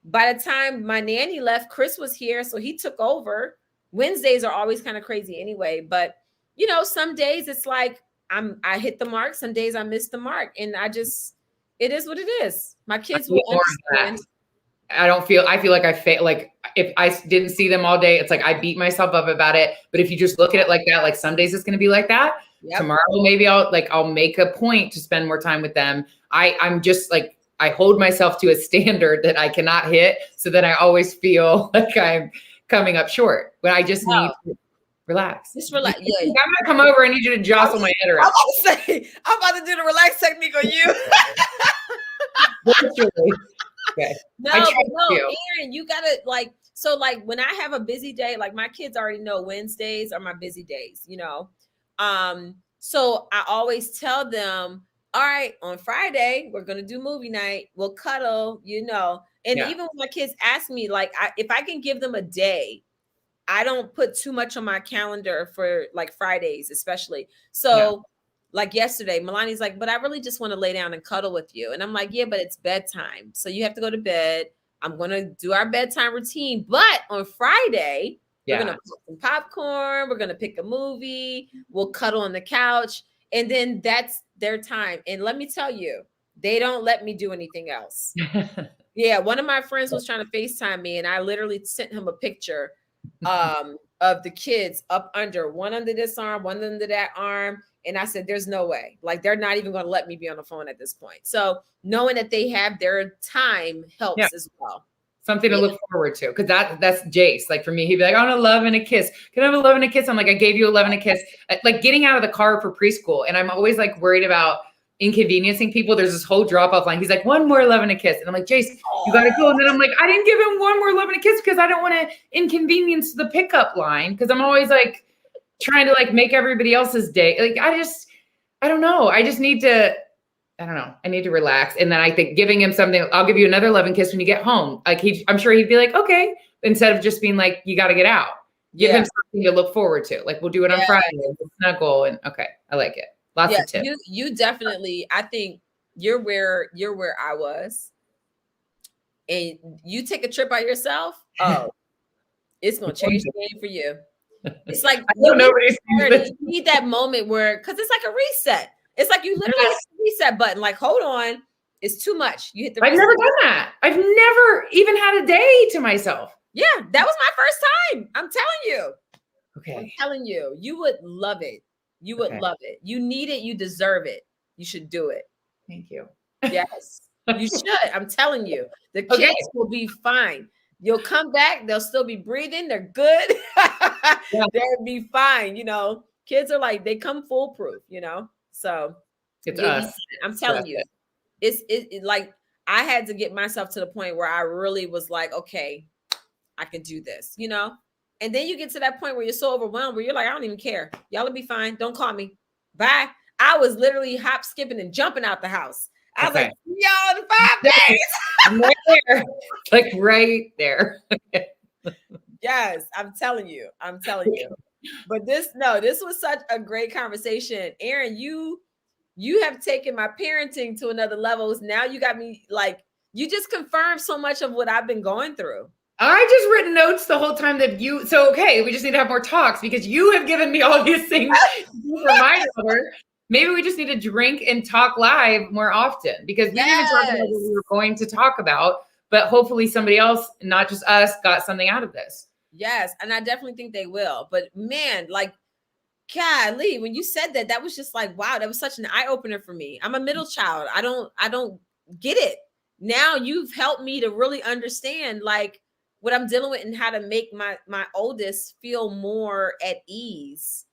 By the time my nanny left, Chris was here, so he took over. Wednesdays are always kind of crazy anyway, but you know, some days it's like I hit the mark, some days I miss the mark, and it is what it is. My kids will understand. I feel like I fail. Like if I didn't see them all day, it's like I beat myself up about it. But if you just look at it like that, like some days it's going to be like that. Yep. Tomorrow, maybe I'll make a point to spend more time with them. I'm just like, I hold myself to a standard that I cannot hit so that I always feel like I'm coming up short when I just need to relax. Just relax. Yeah. I'm going to come over. I need you to jostle my head around. I'm about to do the relax technique on you. Okay. No, Erin, you gotta so when I have a busy day, like my kids already know Wednesdays are my busy days, you know. So I always tell them, all right, on Friday, we're gonna do movie night, we'll cuddle, you know. And even when my kids ask me, like, if I can give them a day, I don't put too much on my calendar for like Fridays, especially. So like yesterday, Milani's like, but I really just want to lay down and cuddle with you. And I'm like, yeah, but it's bedtime. So you have to go to bed. I'm going to do our bedtime routine. But on Friday, we're going to put some popcorn. We're going to pick a movie. We'll cuddle on the couch. And then that's their time. And let me tell you, they don't let me do anything else. Yeah. One of my friends was trying to FaceTime me. And I literally sent him a picture of the kids up under, one under this arm, one under that arm. And I said, there's no way. Like, they're not even going to let me be on the phone at this point. So knowing that they have their time helps as well. Something to look forward to. Because that's Jace. Like for me, he'd be like, I want a love and a kiss. Can I have a love and a kiss? I'm like, I gave you a love and a kiss. Like getting out of the car for preschool. And I'm always like worried about inconveniencing people. There's this whole drop-off line. He's like, one more love and a kiss. And I'm like, Jace, you got to go. And then I'm like, I didn't give him one more love and a kiss because I don't want to inconvenience the pickup line. Because I'm always like, trying to like make everybody else's day. Like, I don't know. I just need to, I don't know. I need to relax. And then I think giving him something, I'll give you another love and kiss when you get home. Like I'm sure he'd be like, okay. Instead of just being like, you got to get out, give him something to look forward to. Like we'll do it on Friday, we'll snuggle. And okay. I like it. Lots of tips. You definitely, I think you're where I was, and you take a trip by yourself. Oh, it's going to change the game for you. It's like you need that moment where, because it's like a reset. It's like you literally hit the reset button. Like, hold on, It's too much. You hit the. I've never done that. I've never even had a day to myself. Yeah, that was my first time. I'm telling you. Okay. I'm telling you, you would love it. You would love it. You need it. You deserve it. You should do it. Thank you. Yes, you should. I'm telling you, the kids will be fine. You'll come back. They'll still be breathing. They're good. They'll be fine. You know, kids are like, they come foolproof, you know? So it's us. I'm telling you, it's like, I had to get myself to the point where I really was like, okay, I can do this, you know? And then you get to that point where you're so overwhelmed where you're like, I don't even care. Y'all will be fine. Don't call me. Bye. I was literally hop, skipping, and jumping out the house. I was like, y'all in 5 days. I'm right there. Like right there. Yes, I'm telling you. I'm telling you. But this was such a great conversation. Erin, you have taken my parenting to another level. Now you got me like, you just confirmed so much of what I've been going through. I just written notes the whole time that we just need to have more talks because you have given me all these things for my daughter. Maybe we just need to drink and talk live more often because we didn't even talk about what we were going to talk about, but hopefully somebody else, not just us, got something out of this. Yes. And I definitely think they will. But man, like, golly, when you said that, that was just like, wow, that was such an eye opener for me. I'm a middle child. I don't get it. Now you've helped me to really understand like what I'm dealing with and how to make my oldest feel more at ease.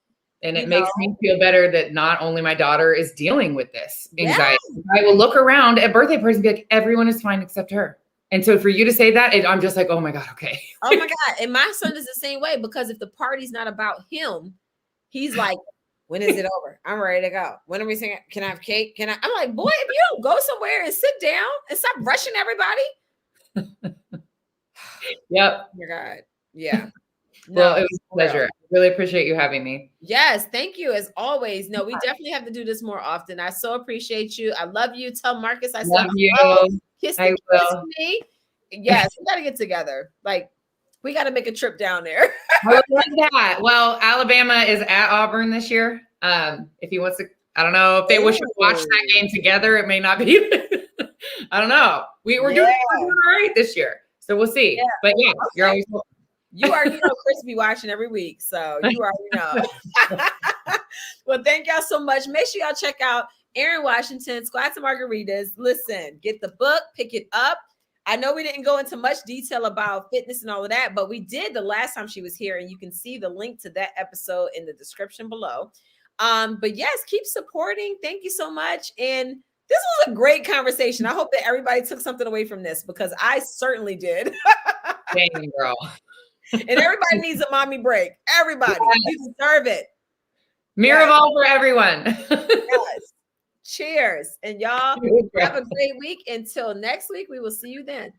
And it makes me feel better that not only my daughter is dealing with this anxiety. I will look around at birthday parties and be like, everyone is fine except her. And so for you to say that, I'm just like, oh my God, okay. Oh my God. And my son is the same way because if the party's not about him, he's like, when is it over? I'm ready to go. When are we singing? Can I have cake? I'm like, boy, if you don't go somewhere and sit down and stop rushing everybody. Yep. Oh my God. Yeah. Well, it was a pleasure. I really appreciate you having me. Yes, thank you as always. No, we definitely have to do this more often. I so appreciate you. I love you. Tell Marcus I love you. Kiss me. Yes, we got to get together. Like, we got to make a trip down there. I would love that. Well, Alabama is at Auburn this year. If he wants to, I don't know if they wish to watch that game together. It may not be. I don't know. We're doing all right this year, so we'll see. Yeah. But yeah, you're always welcome. You already know Chris be watching every week, so you already know. Well, thank y'all so much. Make sure y'all check out Erin Washington, Squats and Margaritas. Listen, get the book, pick it up. I know we didn't go into much detail about fitness and all of that, but we did the last time she was here, and you can see the link to that episode in the description below. But yes, keep supporting. Thank you so much. And this was a great conversation. I hope that everybody took something away from this because I certainly did. Dang, girl. And everybody needs a mommy break. Everybody. You deserve it. Miraval for everyone. Yes. Cheers. And y'all have a great week. Until next week, we will see you then.